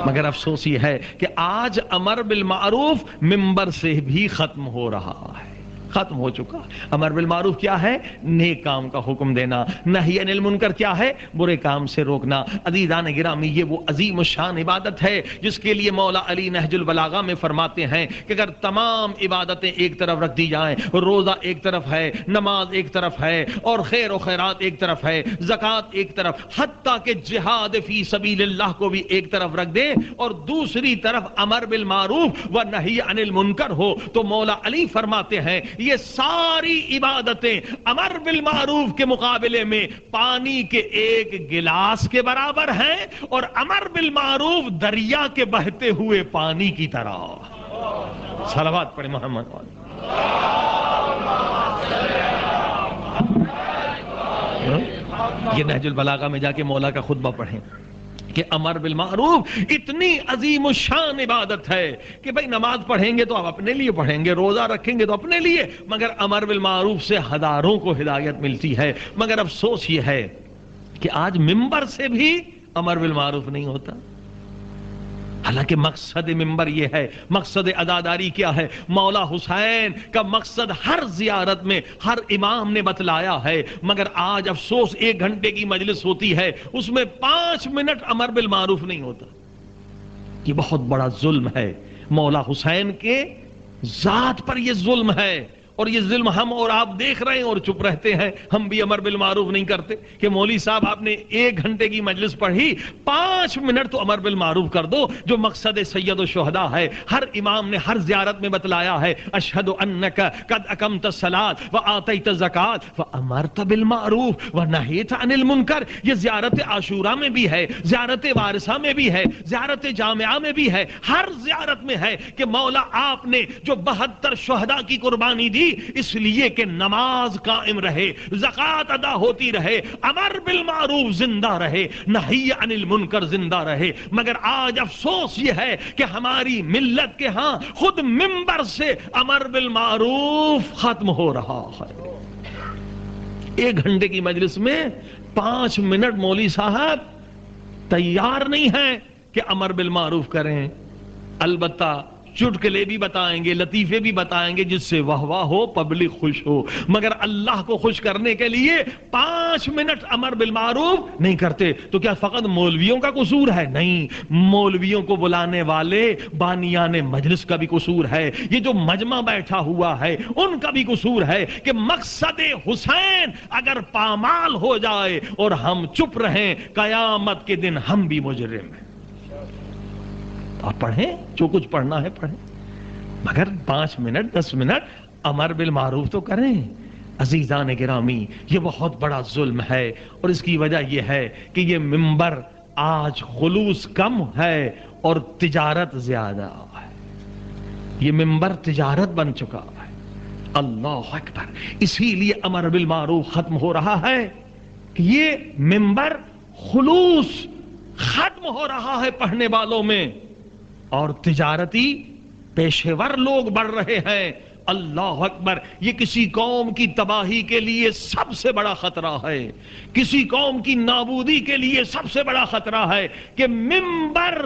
مگر افسوس یہ ہے کہ آج امر بالمعروف ممبر سے بھی ختم ہو رہا ہے, ختم ہو چکا. امر بالمعروف کیا ہے؟ نیک کام کا حکم دینا. نہی عن المنکر کیا ہے؟ برے کام سے روکنا. عزیزان گرامی, یہ وہ عظیم الشان عبادت ہے جس کے لیے مولا علی نہج البلاغہ میں فرماتے ہیں کہ اگر تمام عبادتیں ایک طرف رکھ دی جائیں, روزہ ایک طرف ہے, نماز ایک طرف ہے, اور خیر و خیرات ایک طرف ہے, زکوٰۃ ایک طرف, حتیٰ کہ جہاد فی سبیل اللہ کو بھی ایک طرف رکھ دے اور دوسری طرف امر بالمعروف و نہی عن المنکر ہو, تو مولا علی فرماتے ہیں یہ ساری عبادتیں امر بالمعروف کے مقابلے میں پانی کے ایک گلاس کے برابر ہیں اور امر بالمعروف دریا کے بہتے ہوئے پانی کی طرح. صلوات پڑھیں محمد. یہ نہج البلاغہ میں جا کے مولا کا خطبہ پڑھیں کہ امر بالمعروف اتنی عظیم الشان عبادت ہے کہ بھئی نماز پڑھیں گے تو آپ اپنے لیے پڑھیں گے, روزہ رکھیں گے تو اپنے لیے, مگر امر بالمعروف سے ہزاروں کو ہدایت ملتی ہے. مگر افسوس یہ ہے کہ آج ممبر سے بھی امر بالمعروف نہیں ہوتا. حالانکہ مقصد ممبر یہ ہے, مقصد عزاداری کیا ہے؟ مولا حسین کا مقصد ہر زیارت میں ہر امام نے بتلایا ہے. مگر آج افسوس 1 گھنٹے کی مجلس ہوتی ہے, اس میں 5 منٹ امر بالمعروف نہیں ہوتا. یہ بہت بڑا ظلم ہے. مولا حسین کے ذات پر یہ ظلم ہے, اور یہ ظلم ہم اور آپ دیکھ رہے ہیں اور چپ رہتے ہیں. ہم بھی امر بالمعروف نہیں کرتے کہ مولوی صاحب آپ نے 1 گھنٹے کی مجلس پڑھی, 5 منٹ تو امر بالمعروف کر دو, جو مقصد سید الشہداء ہے. ہر امام نے ہر زیارت میں بتلایا ہے اشہد انک قد اقمت الصلاۃ وآتیت الزکاۃ وامرت بالمعروف ونہیت عن المنکر. یہ زیارت عاشورہ میں بھی ہے, زیارت وارثہ میں بھی ہے, زیارت جامعہ میں بھی ہے, ہر زیارت میں ہے کہ مولا آپ نے جو 72 شہداء کی قربانی دی اس لیے کہ نماز قائم رہے, زکوٰۃ ادا ہوتی رہے, امر بالمعروف زندہ رہے, نہی عن المنکر زندہ رہے. مگر آج افسوس یہ ہے کہ ہماری ملت کے ہاں خود منبر سے امر بالمعروف ختم ہو رہا ہے. 1 گھنٹے کی مجلس میں 5 منٹ مولوی صاحب تیار نہیں ہیں کہ امر بالمعروف کریں. البتہ چٹکلے بھی بتائیں گے, لطیفے بھی بتائیں گے جس سے واہ واہ ہو, پبلک خوش ہو, مگر اللہ کو خوش کرنے کے لیے 5 منٹ امر بالمعروف نہیں کرتے. تو کیا فقط مولویوں کا قصور ہے؟ نہیں, مولویوں کو بلانے والے بانیان مجلس کا بھی قصور ہے. یہ جو مجمع بیٹھا ہوا ہے ان کا بھی قصور ہے کہ مقصد حسین اگر پامال ہو جائے اور ہم چپ رہیں, قیامت کے دن ہم بھی مجرم ہیں. آپ پڑھیں, جو کچھ پڑھنا ہے پڑھیں, مگر 5 منٹ 10 منٹ امر بالمعروف تو کریں. عزیزان گرامی، یہ بہت بڑا ظلم ہے، اور اس کی وجہ یہ ہے کہ یہ منبر آج خلوص کم ہے اور تجارت زیادہ ہے۔ یہ منبر تجارت بن چکا ہے۔ اللہ اکبر! اسی لیے امر بالمعروف ختم ہو رہا ہے کہ یہ منبر خلوص ختم ہو رہا ہے پڑھنے والوں میں، اور تجارتی پیشے ور لوگ بڑھ رہے ہیں۔ اللہ اکبر! یہ کسی قوم کی تباہی کے لیے سب سے بڑا خطرہ ہے، کسی قوم کی نابودی کے لیے سب سے بڑا خطرہ ہے کہ منبر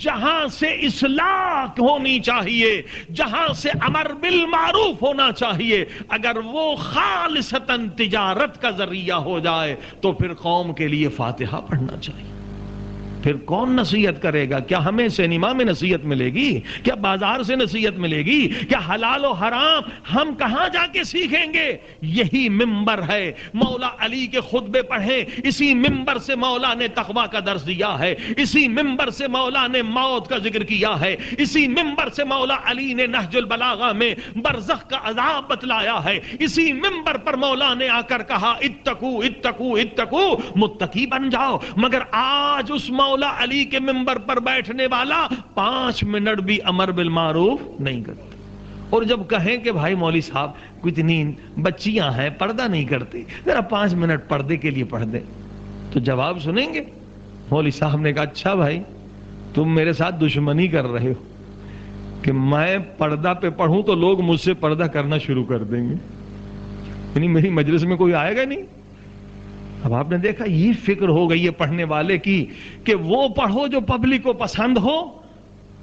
جہاں سے اصلاح ہونی چاہیے، جہاں سے امر بالمعروف ہونا چاہیے، اگر وہ خالصتاً تجارت کا ذریعہ ہو جائے تو پھر قوم کے لیے فاتحہ پڑھنا چاہیے۔ پھر کون نصیحت کرے گا؟ کیا ہمیں سینما میں نصیحت ملے گی؟ کیا بازار سے نصیحت ملے گی؟ کیا حلال و حرام ہم کہاں جا کے سیکھیں گے؟ یہی منبر ہے۔ مولا علی کے خطبے پڑھیں، اسی منبر سے مولا نے تقویٰ کا درس دیا ہے، اسی منبر سے مولا نے موت کا ذکر کیا ہے، اسی منبر سے مولا علی نے نہج البلاغہ میں برزخ کا عذاب بتلایا ہے، اسی منبر پر مولا نے آ کر کہا اتقو اتقو اتقو، متقی بن جاؤ۔ مگر آج اس مولا علی کے منبر پر بیٹھنے والا 5 منٹ بھی امر بالمعروف نہیں کرتا، اور جب کہیں کہ بھائی مولوی صاحب کتنی بچیاں ہیں پردہ نہیں کرتی، ذرا 5 منٹ پردے کے لیے پڑھ دیں، تو جواب سنیں گے؟ مولوی صاحب نے کہا اچھا بھائی تم میرے ساتھ دشمنی کر رہے ہو کہ میں پردہ پہ پڑھوں تو لوگ مجھ سے پردہ کرنا شروع کر دیں گے، یعنی میری مجلس میں کوئی آئے گا نہیں۔ اب آپ نے دیکھا یہ فکر ہو گئی ہے پڑھنے والے کی کہ وہ پڑھو جو پبلک کو پسند ہو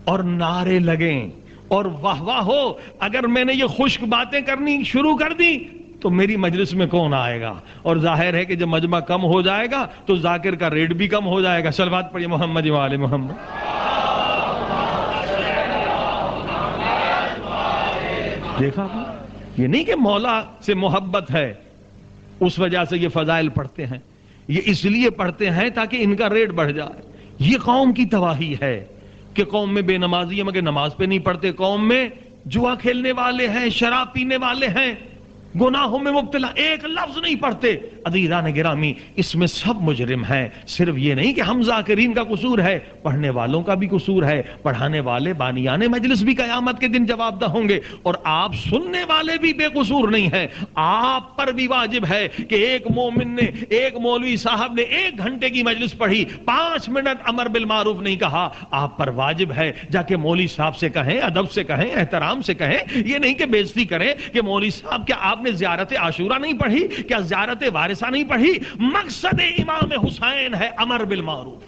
اور نعرے لگیں اور واہ واہ ہو۔ اگر میں نے یہ خشک باتیں کرنی شروع کر دی تو میری مجلس میں کون آئے گا؟ اور ظاہر ہے کہ جب مجمع کم ہو جائے گا تو ذاکر کا ریٹ بھی کم ہو جائے گا۔ صلوات پڑھیے محمد و آل محمد۔ دیکھا یہ نہیں کہ مولا سے محبت ہے اس وجہ سے یہ فضائل پڑھتے ہیں، یہ اس لیے پڑھتے ہیں تاکہ ان کا ریٹ بڑھ جائے۔ یہ قوم کی تباہی ہے کہ قوم میں بے نمازی ہیں مگر نماز پہ نہیں پڑھتے، قوم میں جوا کھیلنے والے ہیں، شراب پینے والے ہیں، گناہوں میں مبتلا، ایک لفظ نہیں پڑھتے۔ عزیزان گرامی اس میں سب مجرم ہیں، صرف یہ نہیں کہ ہم ذاکرین کا قصور ہے، پڑھنے والوں کا بھی قصور ہے، پڑھانے والے بانیان مجلس بھی قیامت کے دن جواب دہ ہوں گے، اور آپ سننے والے بھی بے قصور نہیں ہیں۔ آپ پر بھی واجب ہے کہ ایک مومن نے، ایک مولوی صاحب نے 1 گھنٹے کی مجلس پڑھی، 5 منٹ امر بالمعروف نہیں کہا، آپ پر واجب ہے جا کے مولوی صاحب سے کہیں، ادب سے کہیں، احترام سے کہیں، یہ نہیں کہ بے عزتی کریں کہ مولوی صاحب کیا آپ نے زیارت عاشورہ نہیں پڑھی؟ کیا زیارت وارثہ نہیں پڑھی؟ مقصد امام حسین ہے امر بالمعروف،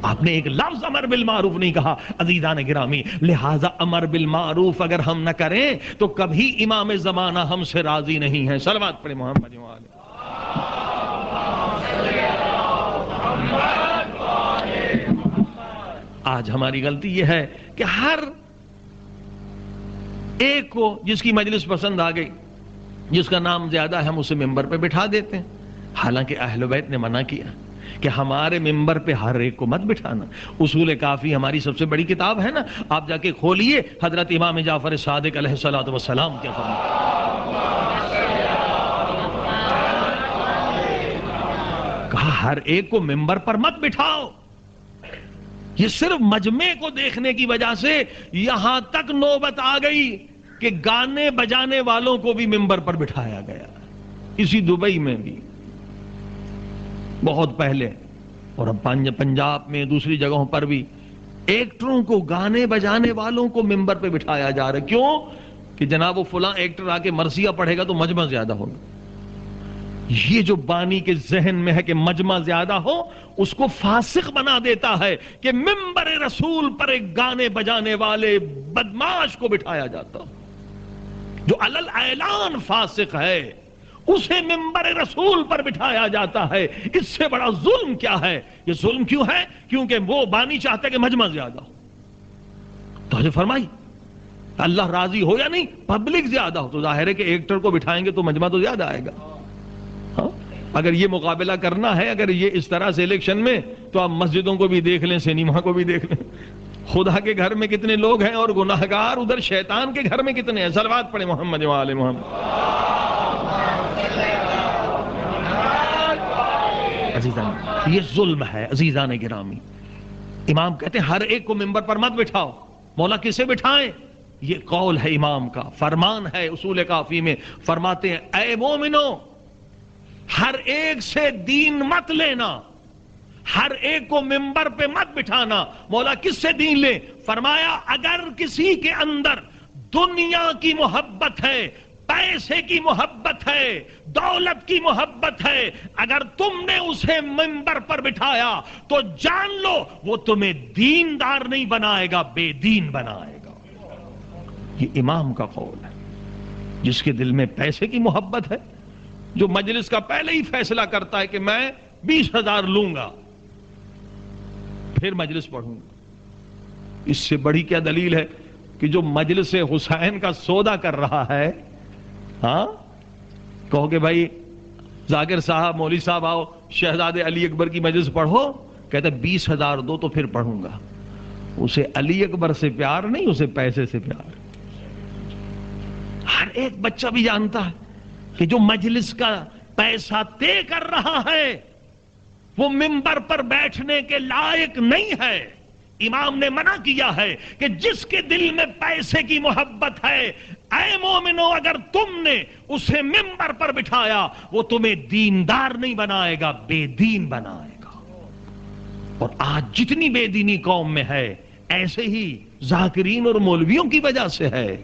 آپ نے ایک لفظ امر بالمعروف نہیں کہا۔ عزیزان گرامی لہذا امر بالمعروف اگر ہم نہ کریں تو کبھی امام زمانہ ہم سے راضی نہیں ہے۔ صلوات پڑھیں محمد و آل۔ آج ہماری غلطی یہ ہے کہ ہر ایک کو جس کی مجلس پسند آ گئی، جس کا نام زیادہ ہے، ہم اسے ممبر پہ بٹھا دیتے ہیں، حالانکہ اہل بیت نے منع کیا کہ ہمارے ممبر پہ ہر ایک کو مت بٹھانا۔ اصول کافی ہماری سب سے بڑی کتاب ہے نا، آپ جا کے کھولیے، حضرت امام جعفر صادق علیہ الصلوۃ والسلام کیا فرماتے ہیں، کہا ہر ایک کو ممبر پر مت بٹھاؤ۔ یہ صرف مجمع کو دیکھنے کی وجہ سے یہاں تک نوبت آ گئی کہ گانے بجانے والوں کو بھی ممبر پر بٹھایا گیا، اسی دبئی میں بھی بہت پہلے، اور اب پنجاب میں دوسری جگہوں پر بھی ایکٹروں کو، گانے بجانے والوں کو ممبر پہ بٹھایا جا رہا ہے۔ کیوں؟ کہ جناب وہ فلاں ایکٹر آ کے مرثیہ پڑھے گا تو مجمع زیادہ ہوگا۔ یہ جو بانی کے ذہن میں ہے کہ مجمع زیادہ ہو، اس کو فاسق بنا دیتا ہے کہ ممبر رسول پر ایک گانے بجانے والے بدماش کو بٹھایا جاتا، جو علل اعلان فاسق ہے، اسے ممبر رسول پر بٹھایا جاتا ہے۔ اس سے بڑا ظلم کیا ہے؟ یہ ظلم کیوں ہے؟ کیونکہ وہ بانی چاہتا ہے کہ مجمع زیادہ ہو۔ توجہ فرمائی، اللہ راضی ہو یا نہیں، پبلک زیادہ ہو تو ظاہر ہے کہ ایکٹر کو بٹھائیں گے تو مجمع تو زیادہ آئے گا۔ اگر یہ مقابلہ کرنا ہے، اگر یہ اس طرح سے الیکشن میں، تو آپ مسجدوں کو بھی دیکھ لیں، سینما کو بھی دیکھ لیں، خدا کے گھر میں کتنے لوگ ہیں اور گناہگار ادھر شیطان کے گھر میں کتنے ہیں۔ صلوات پڑھیں محمد و آل محمد۔ عزیزان یہ ظلم ہے عزیزان گرامی. امام کہتے ہیں ہر ایک کو ممبر پر مت بٹھاؤ. مولا کسے بٹھائیں؟ یہ قول ہے امام کا، فرمان ہے. اصول کافی میں فرماتے ہیں اے مومنو ہر ایک سے دین مت لینا، ہر ایک کو ممبر پہ مت بٹھانا. مولا کس سے دین لیں؟ فرمایا اگر کسی کے اندر دنیا کی محبت ہے، پیسے کی محبت ہے، دولت کی محبت ہے، اگر تم نے اسے منبر پر بٹھایا تو جان لو وہ تمہیں دیندار نہیں بنائے گا، بے دین بنائے گا. یہ امام کا قول ہے. جس کے دل میں پیسے کی محبت ہے، جو مجلس کا پہلے ہی فیصلہ کرتا ہے کہ میں 20,000 لوں گا پھر مجلس پڑھوں گا. اس سے بڑی کیا دلیل ہے کہ جو مجلس حسین کا سودا کر رہا ہے، ہاں کہو کہ بھائی ذاکر صاحب مولوی صاحب آؤ شہزادے علی اکبر کی مجلس پڑھو، کہتے 20,000 دو تو پھر پڑھوں گا. اسے علی اکبر سے پیار نہیں، اسے پیسے سے پیار. ہر ایک بچہ بھی جانتا ہے کہ جو مجلس کا پیسہ طے کر رہا ہے وہ منبر پر بیٹھنے کے لائق نہیں ہے. امام نے منع کیا ہے کہ جس کے دل میں پیسے کی محبت ہے، اے مومنو اگر تم نے اسے منبر پر بٹھایا وہ تمہیں دیندار نہیں بنائے گا، بے دین بنائے گا. اور آج جتنی بے دینی قوم میں ہے ایسے ہی ذاکرین اور مولویوں کی وجہ سے ہے،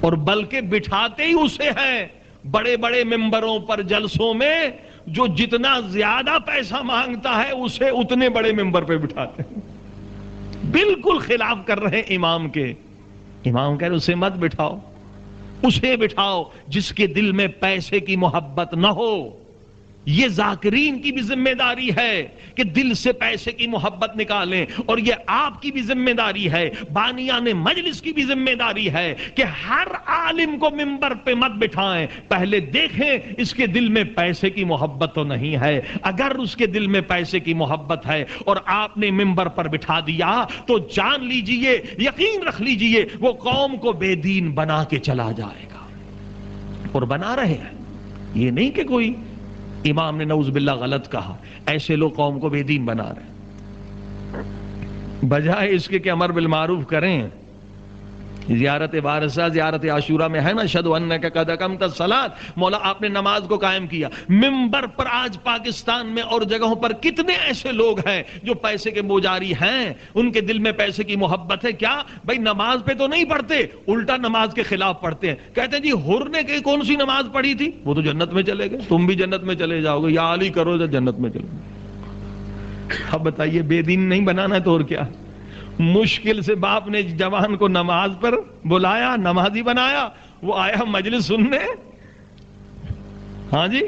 اور بلکہ بٹھاتے ہی اسے ہیں بڑے بڑے ممبروں پر جلسوں میں. جو جتنا زیادہ پیسہ مانگتا ہے اسے اتنے بڑے ممبر پہ بٹھاتے ہیں. بالکل خلاف کر رہے ہیں امام کے. امام کہہ رہے اسے مت بٹھاؤ، اسے بٹھاؤ جس کے دل میں پیسے کی محبت نہ ہو. یہ ذاکرین کی بھی ذمہ داری ہے کہ دل سے پیسے کی محبت نکالیں، اور یہ آپ کی بھی ذمہ داری ہے، بانیان مجلس کی بھی ذمہ داری ہے کہ ہر عالم کو منبر پہ مت بٹھائیں، پہلے دیکھیں اس کے دل میں پیسے کی محبت تو نہیں ہے. اگر اس کے دل میں پیسے کی محبت ہے اور آپ نے منبر پر بٹھا دیا تو جان لیجئے، یقین رکھ لیجئے وہ قوم کو بے دین بنا کے چلا جائے گا. اور بنا رہے ہیں. یہ نہیں کہ کوئی امام نے نعوذ باللہ غلط کہا، ایسے لوگ قوم کو بے دین بنا رہے ہیں. بجائے اس کے کہ امر بالمعروف کریں. زیارت وارثہ زیارت عاشورہ میں ہے نا اشہد انک قد اقمت الصلاۃ. مولا آپ نے نماز کو قائم کیا. منبر پر آج پاکستان میں اور جگہوں پر کتنے ایسے لوگ ہیں جو پیسے کے موجاری ہیں، ان کے دل میں پیسے کی محبت ہے. کیا بھائی نماز پہ تو نہیں پڑھتے، الٹا نماز کے خلاف پڑھتے ہیں. کہتے ہیں جی حر نے کون سی نماز پڑھی تھی، وہ تو جنت میں چلے گئے، تم بھی جنت میں چلے جاؤ گے، یا علی کرو جو جنت میں چلو گے. اب بتائیے بے دین نہیں بنانا ہے تو اور کیا. مشکل سے باپ نے جوان کو نماز پر بلایا، نمازی بنایا، وہ آیا مجلس سننے. ہاں جی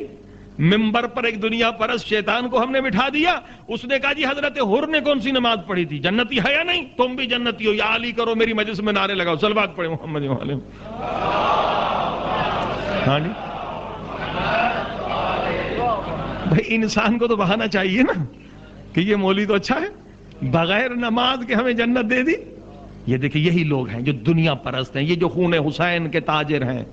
منبر پر ایک دنیا پرست شیطان کو ہم نے بٹھا دیا. اس نے کہا جی حضرت حر نے کون سی نماز پڑھی تھی، جنتی ہے یا نہیں، تم بھی جنتی ہو، یا علی کرو میری مجلس میں نعرے لگاؤ، صلوات پڑھے محمد علیہ. ہاں جی بھائی انسان کو تو بہانا چاہیے نا کہ یہ مولوی تو اچھا ہے، بغیر نماز کے ہمیں جنت دے دی. یہ دیکھیں یہی لوگ ہیں جو دنیا پرست ہیں، یہ جو خون حسین کے تاجر ہیں.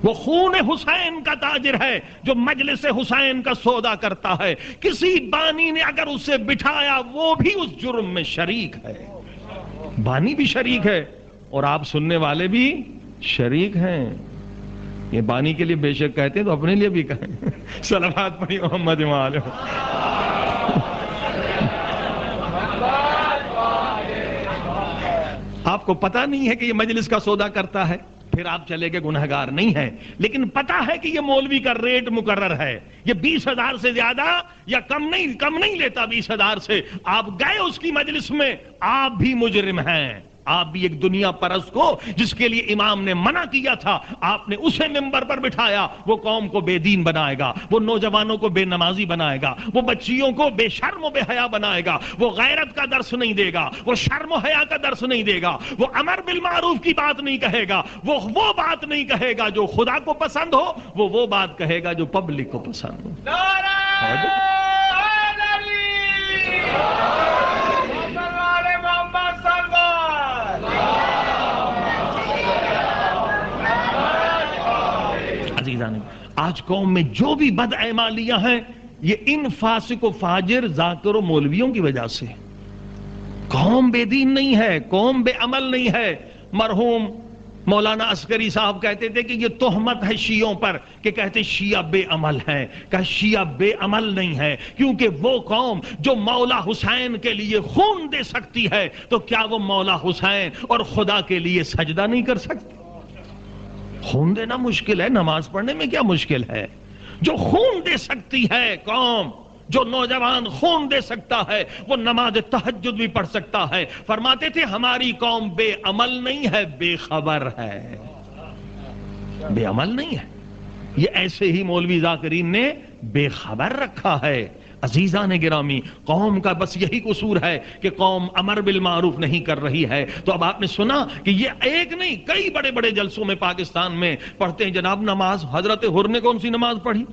وہ خون حسین کا تاجر ہے جو مجلس حسین کا سودا کرتا ہے. کسی بانی نے اگر اسے بٹھایا وہ بھی اس جرم میں شریک ہے. بانی بھی شریک ہے اور آپ سننے والے بھی شریک ہیں. یہ بانی کے لیے بے شک کہتے ہیں تو اپنے لیے بھی کہیں. صلوات پڑھی محمد علیہ. آپ کو پتا نہیں ہے کہ یہ مجلس کا سودا کرتا ہے، پھر آپ چلے گئے گنہگار نہیں ہے. لیکن پتا ہے کہ یہ مولوی کا ریٹ مقرر ہے، یہ 20,000 سے زیادہ یا کم نہیں لیتا 20,000 سے. آپ گئے اس کی مجلس میں، آپ بھی مجرم ہیں. آپ بھی ایک دنیا پرست کو جس کے لیے امام نے منع کیا تھا آپ نے اسے منبر پر بٹھایا. وہ قوم کو بے دین بنائے گا، وہ نوجوانوں کو بے نمازی بنائے گا، وہ بچیوں کو بے شرم و بے حیا بنائے گا، وہ غیرت کا درس نہیں دے گا، وہ شرم و حیا کا درس نہیں دے گا، وہ امر بالمعروف کی بات نہیں کہے گا، وہ بات نہیں کہے گا جو خدا کو پسند ہو، وہ بات کہے گا جو پبلک کو پسند ہو. عزیزان، آج قوم میں جو بھی بد اعمالیاں ہیں یہ ان فاسق و فاجر ذاکر و مولویوں کی وجہ سے۔ قوم بے دین نہیں ہے، قوم بے عمل نہیں ہے۔ مرحوم مولانا عسکری صاحب کہتے تھے کہ یہ تہمت ہے شیعوں پر کہ کہتے شیعہ بے عمل ہیں، کہ شیعہ بے عمل نہیں ہے، کیونکہ وہ قوم جو مولا حسین کے لیے خون دے سکتی ہے تو کیا وہ مولا حسین اور خدا کے لیے سجدہ نہیں کر سکتی؟ خون دینا مشکل ہے، نماز پڑھنے میں کیا مشکل ہے؟ جو خون دے سکتی ہے قوم، جو نوجوان خون دے سکتا ہے وہ نماز تہجد بھی پڑھ سکتا ہے۔ فرماتے تھے ہماری قوم بے عمل نہیں ہے، بے خبر ہے، بے عمل نہیں ہے، یہ ایسے ہی مولوی ذاکرین نے بے خبر رکھا ہے۔ عزیزان گرامی، قوم کا بس یہی قصور ہے کہ قوم امر بالمعروف نہیں کر رہی ہے۔ تو اب آپ نے سنا کہ یہ ایک نہیں کئی بڑے بڑے جلسوں میں پاکستان میں پڑھتے ہیں جناب نماز۔ حضرت حر نے کون سی نماز پڑھی؟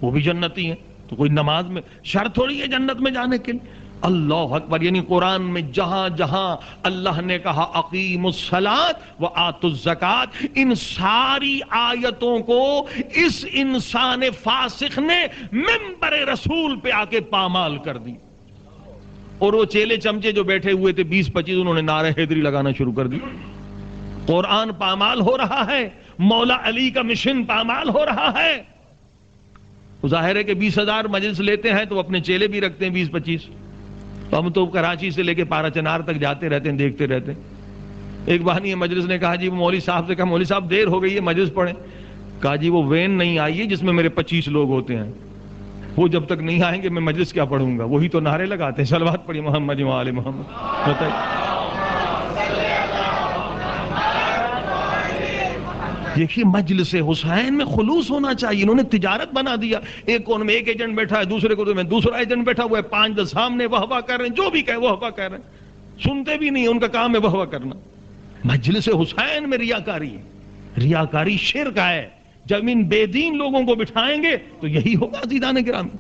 وہ بھی جنتی ہیں، تو کوئی نماز میں شرط تھوڑی ہے جنت میں جانے کے لیے۔ اللہ اکبر، یعنی قرآن میں جہاں جہاں اللہ نے کہا اقیموا الصلاۃ وآتوا الزکوٰۃ، ان ساری آیتوں کو اس انسان فاسق نے منبر رسول پہ آ کے پامال کر دی، اور وہ چیلے چمچے جو بیٹھے ہوئے تھے 20-25 انہوں نے نعرہ حیدری لگانا شروع کر دی۔ قرآن پامال ہو رہا ہے، مولا علی کا مشن پامال ہو رہا ہے۔ ظاہر ہے کہ 20,000 مجلس لیتے ہیں تو اپنے چیلے بھی رکھتے ہیں 20-25۔ ہم تو کراچی سے لے کے پارا چنار تک جاتے رہتے ہیں، دیکھتے رہتے ہیں۔ ایک بانی مجلس نے کہا جی مولوی صاحب سے کہا مولوی صاحب دیر ہو گئی ہے مجلس پڑھیں۔ کہا جی وہ وین نہیں آئی ہے جس میں میرے 25 لوگ ہوتے ہیں، وہ جب تک نہیں آئیں گے میں مجلس کیا پڑھوں گا؟ وہی تو نعرے لگاتے ہیں، صلوات پڑھی محمد و آل محمد۔ بتائیے، دیکھیے مجلس حسین میں خلوص ہونا چاہیے۔ انہوں نے تجارت بنا دیا، ایک کون میں ایک ایجنٹ بیٹھا ہے، دوسرے کو میں دوسرا ایجنٹ بیٹھا ہوا ہے، 5-10 سامنے واہ واہ کر رہے ہیں، جو بھی کہے واہ واہ کر رہے ہیں، سنتے بھی نہیں، ان کا کام ہے واہ واہ کرنا۔ مجلس حسین میں ریاکاری ہے، ریاکاری شرک ہے۔ جب ان بے دین لوگوں کو بٹھائیں گے تو یہی ہوگا عزیزان گرامی۔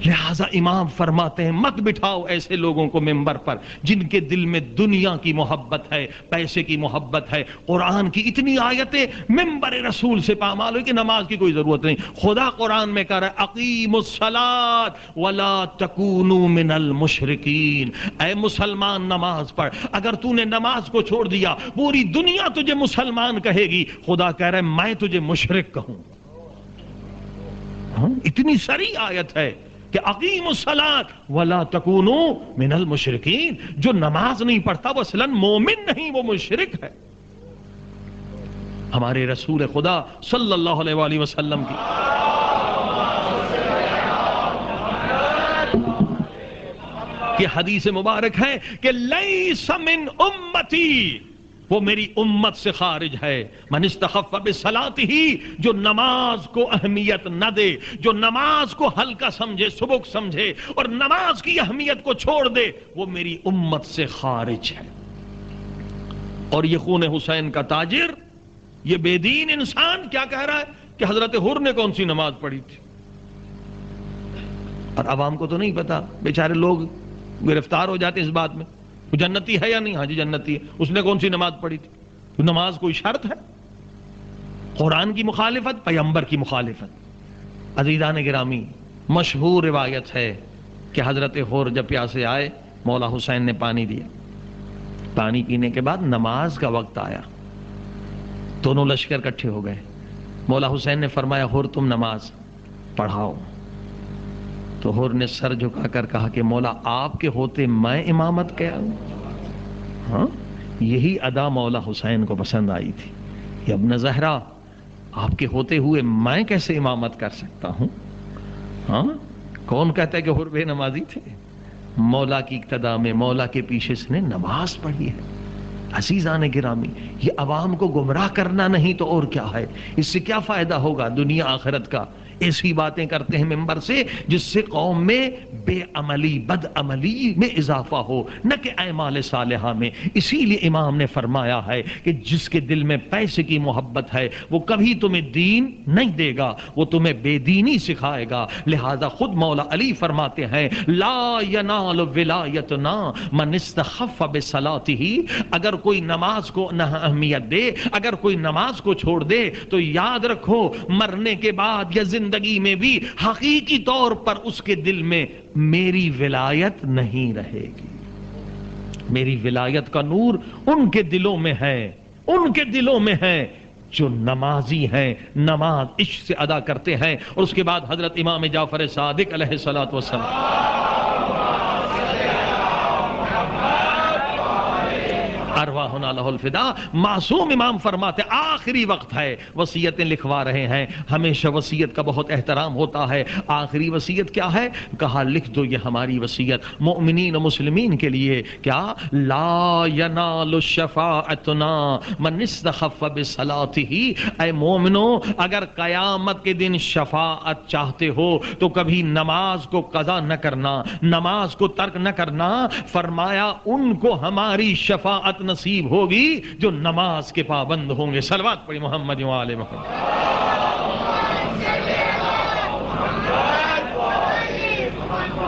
لہذا امام فرماتے ہیں مت بٹھاؤ ایسے لوگوں کو ممبر پر جن کے دل میں دنیا کی محبت ہے، پیسے کی محبت ہے۔ قرآن کی اتنی آیتیں ممبر رسول سے پامال ہوئی کہ نماز کی کوئی ضرورت نہیں۔ خدا قرآن میں کہہ رہا ہے اقیموا الصلاۃ ولا تکونوا من المشرکین، اے مسلمان نماز پڑھ۔ اگر تو نے نماز کو چھوڑ دیا پوری دنیا تجھے مسلمان کہے گی، خدا کہہ رہا ہے میں تجھے مشرک کہوں۔ اتنی سری آیت ہے کہ اقیموا الصلاۃ ولا تکونوا من المشرکین۔ جو نماز نہیں پڑھتا وہ اصلاً مومن نہیں، وہ مشرک ہے۔ ہمارے رسول خدا صلی اللہ علیہ وآلہ وسلم کی کہ حدیث مبارک ہے کہ لیس من امتی، وہ میری امت سے خارج ہے، من استخف بصلاتہ، جو نماز کو اہمیت نہ دے، جو نماز کو ہلکا سمجھے، سبک سمجھے اور نماز کی اہمیت کو چھوڑ دے، وہ میری امت سے خارج ہے۔ اور یہ خون حسین کا تاجر، یہ بے دین انسان کیا کہہ رہا ہے کہ حضرت حر نے کون سی نماز پڑھی تھی؟ اور عوام کو تو نہیں پتا، بیچارے لوگ گرفتار ہو جاتے اس بات میں، وہ جنتی ہے یا نہیں؟ ہاں جی جنتی ہے۔ اس نے کون سی نماز پڑھی تھی؟ نماز کوئی شرط ہے؟ قرآن کی مخالفت، پیغمبر کی مخالفت۔ عزیزان گرامی، مشہور روایت ہے کہ حضرت حر جب پیاسے آئے مولا حسین نے پانی دیا، پانی پینے کے بعد نماز کا وقت آیا، دونوں لشکر اکٹھے ہو گئے۔ مولا حسین نے فرمایا حر تم نماز پڑھاؤ، تو حر نے سر جھکا کر کہا کہ مولا آپ کے ہوتے میں امامت کیا ہوں؟ ہاں، یہی ادا مولا حسین کو پسند آئی تھی کہ ابن زہرا آپ کے ہوتے ہوئے میں کیسے امامت کر سکتا ہوں؟ ہاں، کون کہتا ہے کہ حر بے نمازی تھے؟ مولا کی اقتداء میں، مولا کے پیچھے اس نے نماز پڑھی ہے۔ عزیزان گرامی، یہ عوام کو گمراہ کرنا نہیں تو اور کیا ہے؟ اس سے کیا فائدہ ہوگا دنیا آخرت کا؟ ایسی باتیں کرتے ہیں منبر سے جس سے قوم میں بے عملی بد عملی میں اضافہ ہو، نہ کہ اعمال صالحہ میں۔ اسی لیے امام نے فرمایا ہے کہ جس کے دل میں پیسے کی محبت ہے وہ کبھی تمہیں دین نہیں دے گا، وہ تمہیں بے دینی سکھائے گا۔ لہذا خود مولا علی فرماتے ہیں لا ینال ولایتنا من استخف بصلاتہ، اگر کوئی نماز کو نہ اہمیت دے، اگر کوئی نماز کو چھوڑ دے تو یاد رکھو مرنے کے بعد یا زندگی میں بھی حقیقی طور پر اس کے دل میں میری ولایت نہیں رہے گی۔ میری ولایت کا نور ان کے دلوں میں ہے، ان کے دلوں میں ہے جو نمازی ہیں، نماز عشق سے ادا کرتے ہیں۔ اور اس کے بعد حضرت امام جعفر صادق علیہ الصلوۃ والسلام ارواحنا لہ الفدا، معصوم امام فرماتے آخری وقت ہے، وصیتیں لکھوا رہے ہیں، ہمیشہ وصیت کا بہت احترام ہوتا ہے۔ آخری وصیت کیا ہے؟ کہا لکھ دو یہ ہماری وصیت مومنین و مسلمین کے لیے، کیا لا ینال شفاعتنا من استخف بصلاتہ، اے مومنو اگر قیامت کے دن شفاعت چاہتے ہو تو کبھی نماز کو قضا نہ کرنا، نماز کو ترک نہ کرنا۔ فرمایا ان کو ہماری شفاعت نصیب ہوگی جو نماز کے پابند ہوں گے۔ صلوات پڑھی محمد و آل محمد۔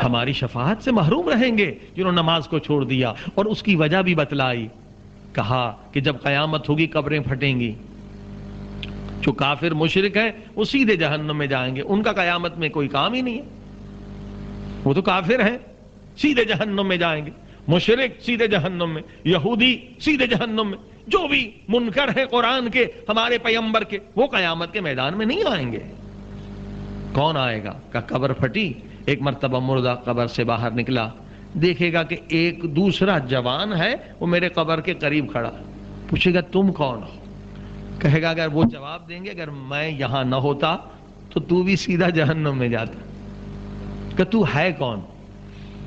ہماری شفاعت سے محروم رہیں گے جنہوں نے نماز کو چھوڑ دیا، اور اس کی وجہ بھی بتلائی۔ کہا کہ جب قیامت ہوگی قبریں پھٹیں گی، جو کافر مشرک ہیں وہ سیدھے جہنم میں جائیں گے، ان کا قیامت میں کوئی کام ہی نہیں ہے، وہ تو کافر ہیں، سیدھے جہنم میں جائیں گے۔ مشرک سیدھے جہنم میں، یہودی سیدھے جہنم میں، جو بھی منکر ہیں قرآن کے ہمارے پیغمبر کے، وہ قیامت کے میدان میں نہیں آئیں گے۔ کون آئے گا؟ کہ قبر پھٹی، ایک مرتبہ مردہ قبر سے باہر نکلا، دیکھے گا کہ ایک دوسرا جوان ہے وہ میرے قبر کے قریب کھڑا، پوچھے گا تم کون ہو؟ کہے گا اگر وہ جواب دیں گے اگر میں یہاں نہ ہوتا تو بھی سیدھا جہنم میں جاتا۔ کہ تو ہے کون؟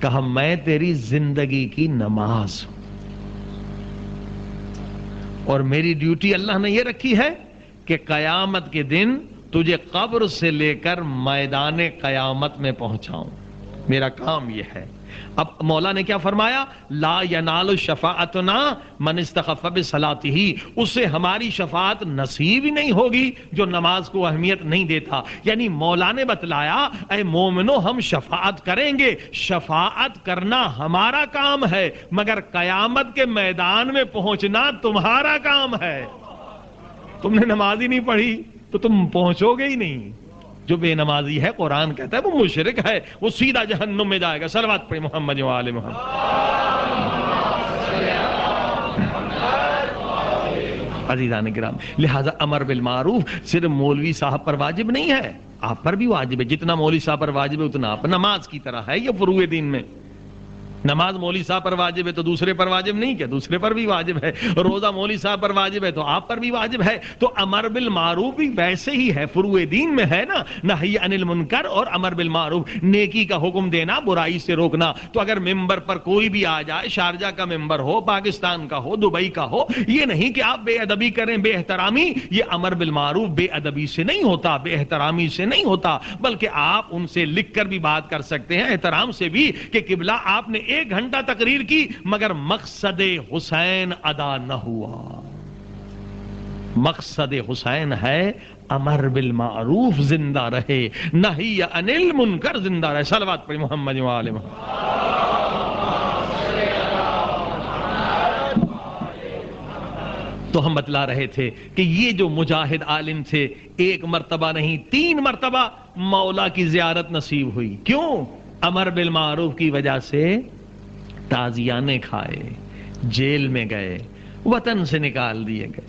کہا میں تیری زندگی کی نماز ہوں، اور میری ڈیوٹی اللہ نے یہ رکھی ہے کہ قیامت کے دن تجھے قبر سے لے کر میدان قیامت میں پہنچاؤں، میرا کام یہ ہے۔ اب مولا نے کیا فرمایا؟ لا ینال شفاعتنا من استخف بصلاتہ، اسے ہماری شفاعت نصیب ہی نہیں ہوگی جو نماز کو اہمیت نہیں دیتا۔ یعنی مولا نے بتلایا اے مومنو ہم شفاعت کریں گے، شفاعت کرنا ہمارا کام ہے، مگر قیامت کے میدان میں پہنچنا تمہارا کام ہے۔ تم نے نماز ہی نہیں پڑھی تو تم پہنچو گے ہی نہیں۔ جو بے نمازی ہے قرآن کہتا ہے وہ مشرک ہے، وہ سیدھا جہنم میں جائے گا۔ صلوات پڑھی محمد و آل محمد۔ عزیزان کرام، لہذا امر بالمعروف صرف مولوی صاحب پر واجب نہیں ہے، آپ پر بھی واجب ہے۔ جتنا مولوی صاحب پر واجب ہے اتنا آپ پر۔ نماز کی طرح ہے یہ فروع دین میں، نماز مولوی صاحب پر واجب ہے تو دوسرے پر واجب نہیں، کیا دوسرے پر بھی واجب ہے؟ روزہ مولوی صاحب پر واجب ہے تو آپ پر بھی واجب ہے۔ تو امر بالمعروف بھی ویسے ہی ہے، فروع دین میں ہے نا، نہی عن المنکر اور امر بالمعروف، نیکی کا حکم دینا، برائی سے روکنا۔ تو اگر ممبر پر کوئی بھی آ جائے، شارجہ کا ممبر ہو، پاکستان کا ہو، دبئی کا ہو، یہ نہیں کہ آپ بے ادبی کریں، بے احترامی۔ یہ امر بالمعروف بے ادبی سے نہیں ہوتا، بے احترامی سے نہیں ہوتا، بلکہ آپ ان سے لکھ کر بھی بات کر سکتے ہیں، احترام سے بھی، کہ قبلہ آپ نے 1 گھنٹہ تقریر کی مگر مقصد حسین ادا نہ ہوا۔ مقصد حسین ہے امر بالمعروف زندہ رہے، نہی عن المنکر زندہ رہے۔ صلوات پڑھی محمد و آل محمد۔ تو ہم بتلا رہے تھے کہ یہ جو مجاہد عالم تھے، 1 مرتبہ نہیں 3 مرتبہ مولا کی زیارت نصیب ہوئی۔ کیوں؟ امر بالمعروف کی وجہ سے تازیانے کھائے، جیل میں گئے، وطن سے نکال دیے گئے۔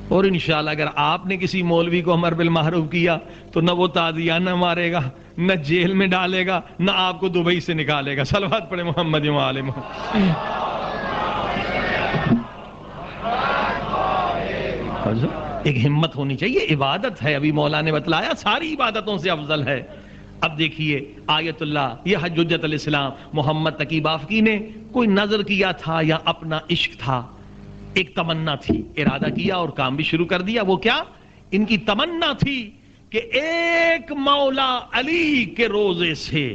اور انشاءاللہ اگر آپ نے کسی مولوی کو امر بالمعروف کیا تو نہ وہ تازیانہ مارے گا، نہ جیل میں ڈالے گا، نہ آپ کو دبئی سے نکالے گا۔ صلوات پڑھے محمد و آل محمد۔ ایک ہمت ہونی چاہیے، عبادت ہے، ابھی مولا نے بتلایا ساری عبادتوں سے افضل ہے۔ اب دیکھیے آیت اللہ، یہ حجت الاسلام محمد تقی بافقی نے کوئی نظر کیا تھا یا اپنا عشق تھا، ایک تمنا تھی، ارادہ کیا اور کام بھی شروع کر دیا۔ وہ کیا؟ ان کی تمنا تھی کہ ایک مولا علی کے روزے سے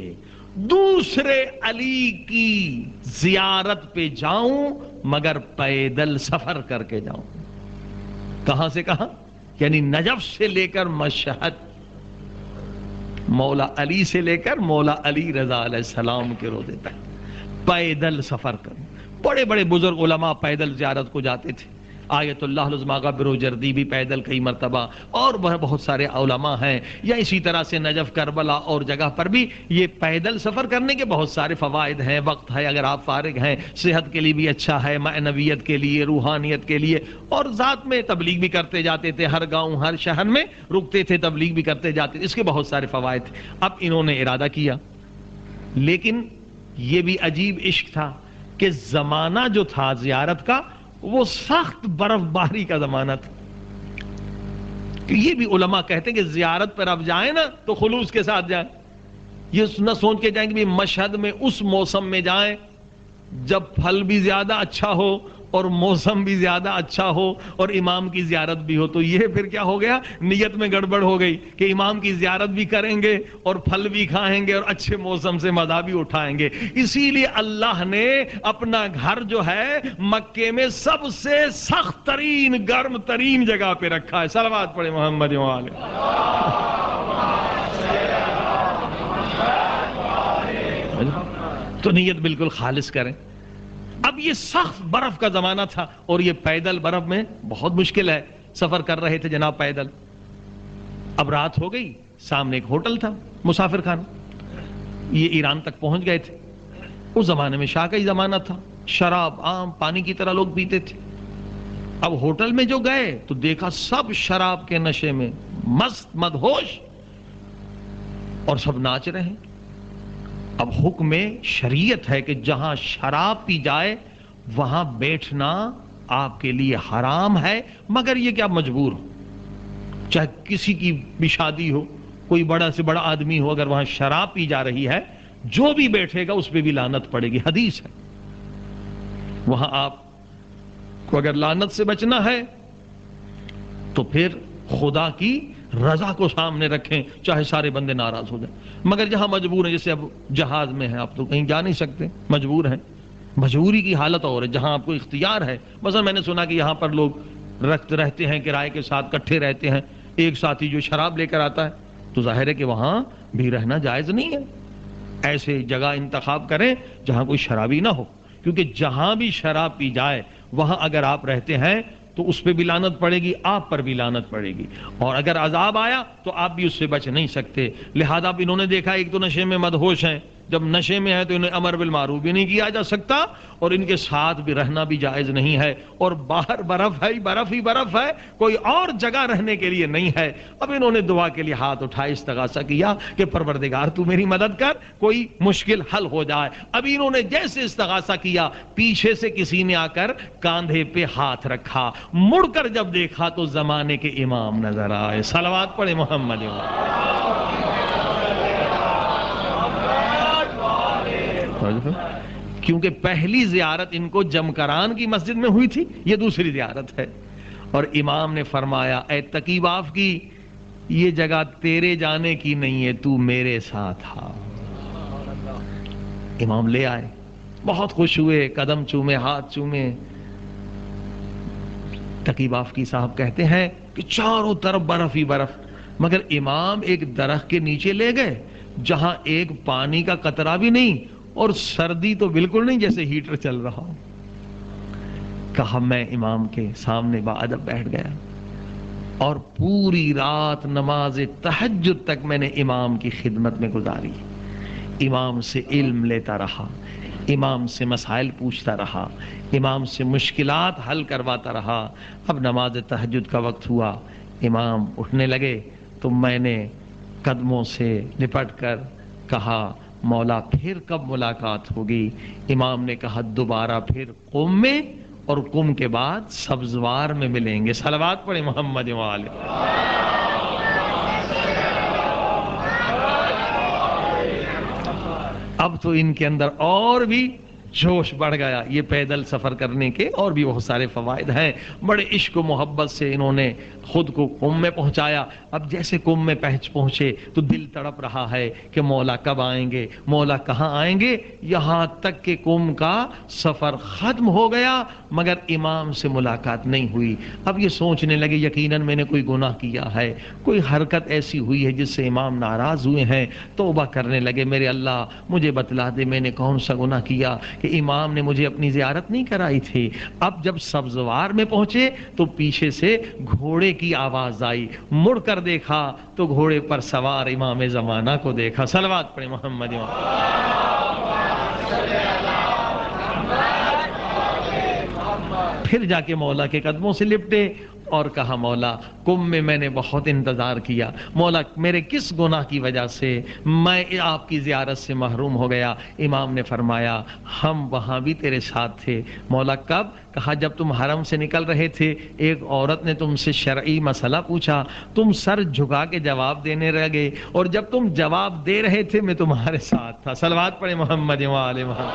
دوسرے علی کی زیارت پہ جاؤں مگر پیدل سفر کر کے جاؤں. کہاں سے کہاں؟ یعنی نجف سے لے کر مشہد، مولا علی سے لے کر مولا علی رضا علیہ السلام کے روزے تک پیدل سفر کروں. بڑے بڑے بزرگ علماء پیدل زیارت کو جاتے تھے. آیت اللہ العظمیٰ کا بروجردی بھی پیدل کئی مرتبہ، اور بہت سارے علماء ہیں. یا اسی طرح سے نجف، کربلا اور جگہ پر بھی یہ پیدل سفر کرنے کے بہت سارے فوائد ہیں. وقت ہے، اگر آپ فارغ ہیں، صحت کے لیے بھی اچھا ہے، معنویت کے لیے، روحانیت کے لیے، اور ذات میں تبلیغ بھی کرتے جاتے تھے. ہر گاؤں ہر شہر میں رکتے تھے، تبلیغ بھی کرتے جاتے تھے. اس کے بہت سارے فوائد تھے. اب انہوں نے ارادہ کیا، لیکن یہ بھی عجیب عشق تھا کہ زمانہ جو تھا زیارت کا وہ سخت برف باری کا زمانہ تھا. یہ بھی علماء کہتے ہیں کہ زیارت پر اب جائیں نا تو خلوص کے ساتھ جائیں. یہ نہ سوچ کے جائیں کہ مشہد میں اس موسم میں جائیں جب پھل بھی زیادہ اچھا ہو اور موسم بھی زیادہ اچھا ہو اور امام کی زیارت بھی ہو. تو یہ پھر کیا ہو گیا؟ نیت میں گڑبڑ ہو گئی کہ امام کی زیارت بھی کریں گے اور پھل بھی کھائیں گے اور اچھے موسم سے مزہ بھی اٹھائیں گے. اسی لیے اللہ نے اپنا گھر جو ہے مکے میں سب سے سخت ترین گرم ترین جگہ پہ رکھا ہے. صلوات پڑھے محمد و آلہ. تو نیت بالکل خالص کریں. اب یہ سخت برف کا زمانہ تھا اور یہ پیدل برف میں بہت مشکل ہے. سفر کر رہے تھے جناب پیدل. اب رات ہو گئی، سامنے ایک ہوٹل تھا، مسافر خانہ. یہ ایران تک پہنچ گئے تھے. اس زمانے میں شاہ کا ہی زمانہ تھا، شراب عام پانی کی طرح لوگ پیتے تھے. اب ہوٹل میں جو گئے تو دیکھا سب شراب کے نشے میں مست مدہوش اور سب ناچ رہے ہیں. اب حکم شریعت ہے کہ جہاں شراب پی جائے وہاں بیٹھنا آپ کے لیے حرام ہے، مگر یہ کہ آپ مجبور ہو. چاہے کسی کی بھی شادی ہو، کوئی بڑا سے بڑا آدمی ہو، اگر وہاں شراب پی جا رہی ہے جو بھی بیٹھے گا اس پہ بھی لعنت پڑے گی. حدیث ہے. وہاں آپ کو اگر لعنت سے بچنا ہے تو پھر خدا کی رضا کو سامنے رکھیں، چاہے سارے بندے ناراض ہو جائیں. مگر جہاں مجبور ہیں، جیسے اب جہاز میں ہیں، آپ تو کہیں جا نہیں سکتے، مجبور ہیں. مجبوری کی حالت اور ہے جہاں آپ کو اختیار ہے. مثلا میں نے سنا کہ یہاں پر لوگ رہتے ہیں کرائے کے ساتھ، کٹھے رہتے ہیں. ایک ساتھی جو شراب لے کر آتا ہے تو ظاہر ہے کہ وہاں بھی رہنا جائز نہیں ہے. ایسے جگہ انتخاب کریں جہاں کوئی شرابی نہ ہو، کیونکہ جہاں بھی شراب پی جائے وہاں اگر آپ رہتے ہیں تو اس پہ بھی لعنت پڑے گی، آپ پر بھی لعنت پڑے گی، اور اگر عذاب آیا تو آپ بھی اس سے بچ نہیں سکتے. لہذا اب انہوں نے دیکھا ایک تو نشے میں مدہوش ہیں، جب نشے میں ہے تو انہیں امر بالمعروف بھی نہیں کیا جا سکتا اور ان کے ساتھ بھی رہنا بھی جائز نہیں ہے، اور باہر برف ہے، برف ہی برف ہے، کوئی اور جگہ رہنے کے لیے نہیں ہے. اب انہوں نے دعا کے لیے ہاتھ اٹھائے، استغاثہ کیا کہ پروردگار تو میری مدد کر، کوئی مشکل حل ہو جائے. اب انہوں نے جیسے استغاثہ کیا، پیچھے سے کسی نے آ کر کاندھے پہ ہاتھ رکھا. مڑ کر جب دیکھا تو زمانے کے امام نظر آئے. صلوات پڑھے محمد. کیونکہ پہلی زیارت ان کو جمکران کی مسجد میں ہوئی تھی، یہ دوسری زیارت ہے. اور امام نے فرمایا اے تقی باف کی، یہ جگہ تیرے جانے کی نہیں ہے، تو میرے ساتھ آ. امام لے آئے، بہت خوش ہوئے، قدم چومے، ہاتھ چومے. تقی باف کی صاحب کہتے ہیں کہ چاروں طرف برف ہی برف، مگر امام ایک درخت کے نیچے لے گئے جہاں ایک پانی کا قطرہ بھی نہیں اور سردی تو بالکل نہیں، جیسے ہیٹر چل رہا ہو. کہا میں امام کے سامنے باادب بیٹھ گیا اور پوری رات نماز تہجد تک میں نے امام کی خدمت میں گزاری. امام سے علم لیتا رہا، امام سے مسائل پوچھتا رہا، امام سے مشکلات حل کرواتا رہا. اب نماز تہجد کا وقت ہوا، امام اٹھنے لگے تو میں نے قدموں سے لپٹ کر کہا مولا پھر کب ملاقات ہوگی؟ امام نے کہا دوبارہ پھر قم میں، اور قم کے بعد سبزوار میں ملیں گے. صلوات پڑھے محمد و آلہ. اب تو ان کے اندر اور بھی جوش بڑھ گیا. یہ پیدل سفر کرنے کے اور بھی بہت سارے فوائد ہیں. بڑے عشق و محبت سے انہوں نے خود کو قم میں پہنچایا. اب جیسے قم میں پہنچے تو دل تڑپ رہا ہے کہ مولا کب آئیں گے, مولا کہاں آئیں گے. یہاں تک کہ قم کا سفر ختم ہو گیا مگر امام سے ملاقات نہیں ہوئی. اب یہ سوچنے لگے یقیناً میں نے کوئی گناہ کیا ہے, کوئی حرکت ایسی ہوئی ہے جس سے امام ناراض ہوئے ہیں. توبہ کرنے لگے, میرے اللہ مجھے بتلا دے میں نے کون سا گناہ کیا کہ امام نے مجھے اپنی زیارت نہیں کرائی تھی. اب جب سبزوار میں پہنچے تو پیچھے سے گھوڑے کی آواز آئی. مڑ کر دیکھا تو گھوڑے پر سوار امام زمانہ کو دیکھا. صلوات پڑھیں محمد. پھر جا کے مولا کے قدموں سے لپٹے اور کہا مولا قم میں نے بہت انتظار کیا, مولا میرے کس گناہ کی وجہ سے میں آپ کی زیارت سے محروم ہو گیا. امام نے فرمایا ہم وہاں بھی تیرے ساتھ تھے. مولا کب؟ کہا جب تم حرم سے نکل رہے تھے ایک عورت نے تم سے شرعی مسئلہ پوچھا, تم سر جھکا کے جواب دینے لگے اور جب تم جواب دے رہے تھے میں تمہارے ساتھ تھا. صلوات پڑھیں محمد و آل محمد.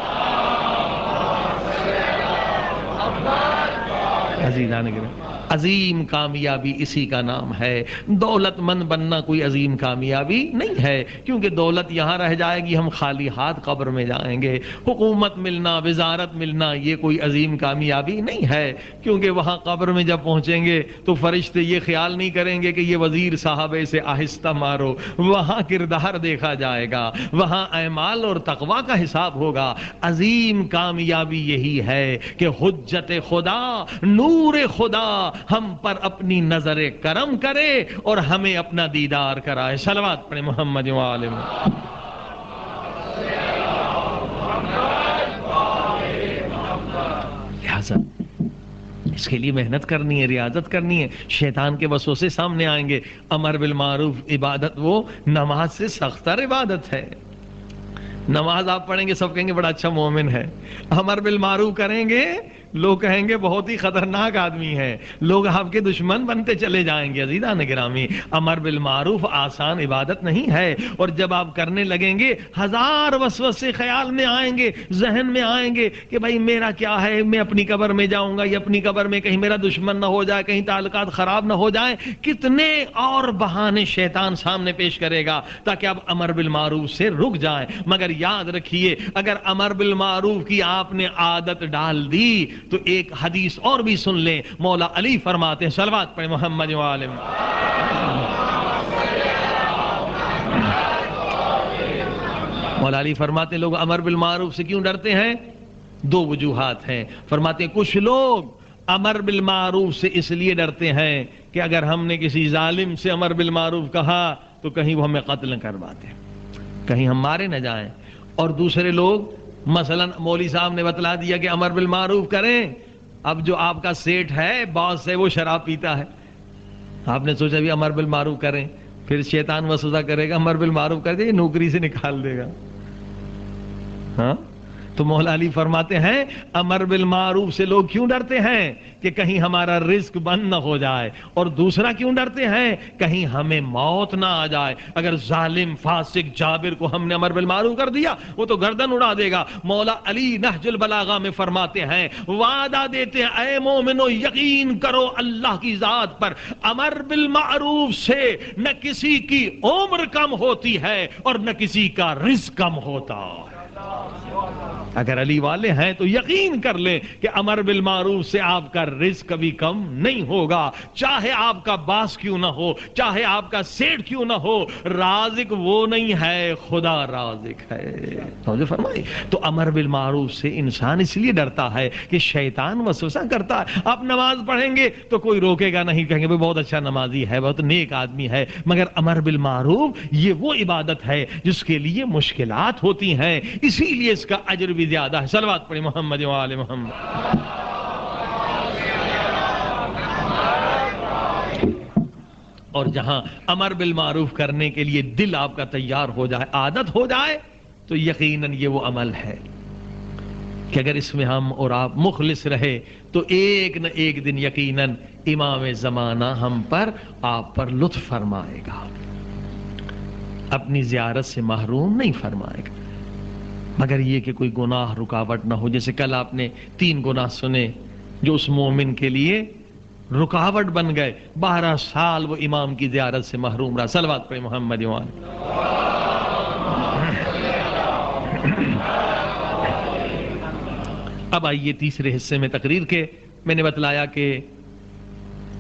عظیم کامیابی اسی کا نام ہے. دولت مند بننا کوئی عظیم کامیابی نہیں ہے کیونکہ دولت یہاں رہ جائے گی, ہم خالی ہاتھ قبر میں جائیں گے. حکومت ملنا, وزارت ملنا یہ کوئی عظیم کامیابی نہیں ہے کیونکہ وہاں قبر میں جب پہنچیں گے تو فرشتے یہ خیال نہیں کریں گے کہ یہ وزیر صاحب سے آہستہ مارو. وہاں کردار دیکھا جائے گا, وہاں اعمال اور تقوی کا حساب ہوگا. عظیم کامیابی یہی ہے کہ حجت خدا, نور خدا ہم پر اپنی نظر کرم کرے اور ہمیں اپنا دیدار کرائے. صلوات پڑھیں محمد و آل محمد. لہذا اس کے لیے محنت کرنی ہے, ریاضت کرنی ہے. شیطان کے وسوسے سامنے آئیں گے. امر بالمعروف عبادت وہ نماز سے سختر عبادت ہے. نماز آپ پڑھیں گے سب کہیں گے بڑا اچھا مومن ہے. امر بالمعروف کریں گے لوگ کہیں گے بہت ہی خطرناک آدمی ہے, لوگ آپ کے دشمن بنتے چلے جائیں گے. عزیزان گرامی, امر بالمعروف آسان عبادت نہیں ہے اور جب آپ کرنے لگیں گے ہزار وسوسے خیال میں آئیں گے, ذہن میں آئیں گے کہ بھائی میرا کیا ہے, میں اپنی قبر میں جاؤں گا یا اپنی قبر میں کہیں میرا دشمن نہ ہو جائے, کہیں تعلقات خراب نہ ہو جائیں. کتنے اور بہانے شیطان سامنے پیش کرے گا تاکہ آپ امر بالمعروف سے رک جائیں. مگر یاد رکھیے اگر امر بالمعروف کی آپ نے عادت ڈال دی تو ایک حدیث اور بھی سن لیں. مولا علی فرماتے ہیں, صلوات پڑھیں محمد و آل محمد. مولا علی فرماتے ہیں لوگ امر بالمعروف سے کیوں ڈرتے ہیں؟ دو وجوہات ہیں. فرماتے ہیں کچھ لوگ امر بالمعروف سے اس لیے ڈرتے ہیں کہ اگر ہم نے کسی ظالم سے امر بالمعروف کہا تو کہیں وہ ہمیں قتل کرواتے, کہیں ہم مارے نہ جائیں. اور دوسرے لوگ مثلا مولوی صاحب نے بتلا دیا کہ امر بالمعروف کریں, اب جو آپ کا سیٹ ہے باس ہے وہ شراب پیتا ہے, آپ نے سوچا بھی امر بالمعروف کریں, پھر شیطان وسوسہ کرے گا امر بالمعروف کر دے نوکری سے نکال دے گا. ہاں تو مولا علی فرماتے ہیں امر بالمعروف سے لوگ کیوں ڈرتے ہیں کہ کہیں ہمارا رزق بند نہ ہو جائے, اور دوسرا کیوں ڈرتے ہیں کہیں ہمیں موت نہ آ جائے. اگر ظالم فاسق جابر کو ہم نے امر بالمعروف کر دیا وہ تو گردن اڑا دے گا. مولا علی نہج البلاغہ میں فرماتے ہیں, وعدہ دیتے ہیں اے مومنو یقین کرو اللہ کی ذات پر, امر بالمعروف سے نہ کسی کی عمر کم ہوتی ہے اور نہ کسی کا رزق کم ہوتا. اگر علی والے ہیں تو یقین کر لیں کہ امر بالمعروف سے آپ کا رزق کبھی کم نہیں ہوگا, چاہے آپ کا باس کیوں نہ ہو, چاہے آپ کا سیٹ کیوں نہ ہو. رازق وہ نہیں ہے, خدا رازق ہے. سمجھے فرمائی. تو امر بالمعروف سے انسان اس لیے ڈرتا ہے کہ شیطان وسوسہ کرتا ہے. آپ نماز پڑھیں گے تو کوئی روکے گا نہیں, کہیں گے بہت اچھا نمازی ہے, بہت نیک آدمی ہے. مگر امر بالمعروف یہ وہ عبادت ہے جس کے لیے مشکلات ہوتی ہیں, اسی لیے اس کا اجر بھی زیادہ ہے. صلوات پڑھیں محمد و آل محمد. اور جہاں امر بالمعروف کرنے کے لیے دل آپ کا تیار ہو جائے, عادت ہو جائے, تو یقیناً یہ وہ عمل ہے کہ اگر اس میں ہم اور آپ مخلص رہے تو ایک نہ ایک دن یقیناً امام زمانہ ہم پر آپ پر لطف فرمائے گا, اپنی زیارت سے محروم نہیں فرمائے گا. مگر یہ کہ کوئی گناہ رکاوٹ نہ ہو. جیسے کل آپ نے 3 گناہ سنے جو اس مومن کے لیے رکاوٹ بن گئے. 12 سال وہ امام کی زیارت سے محروم رہا. صلوات پڑھیں محمد وآل. اب آئیے تیسرے حصے میں تقریر کے. میں نے بتلایا کہ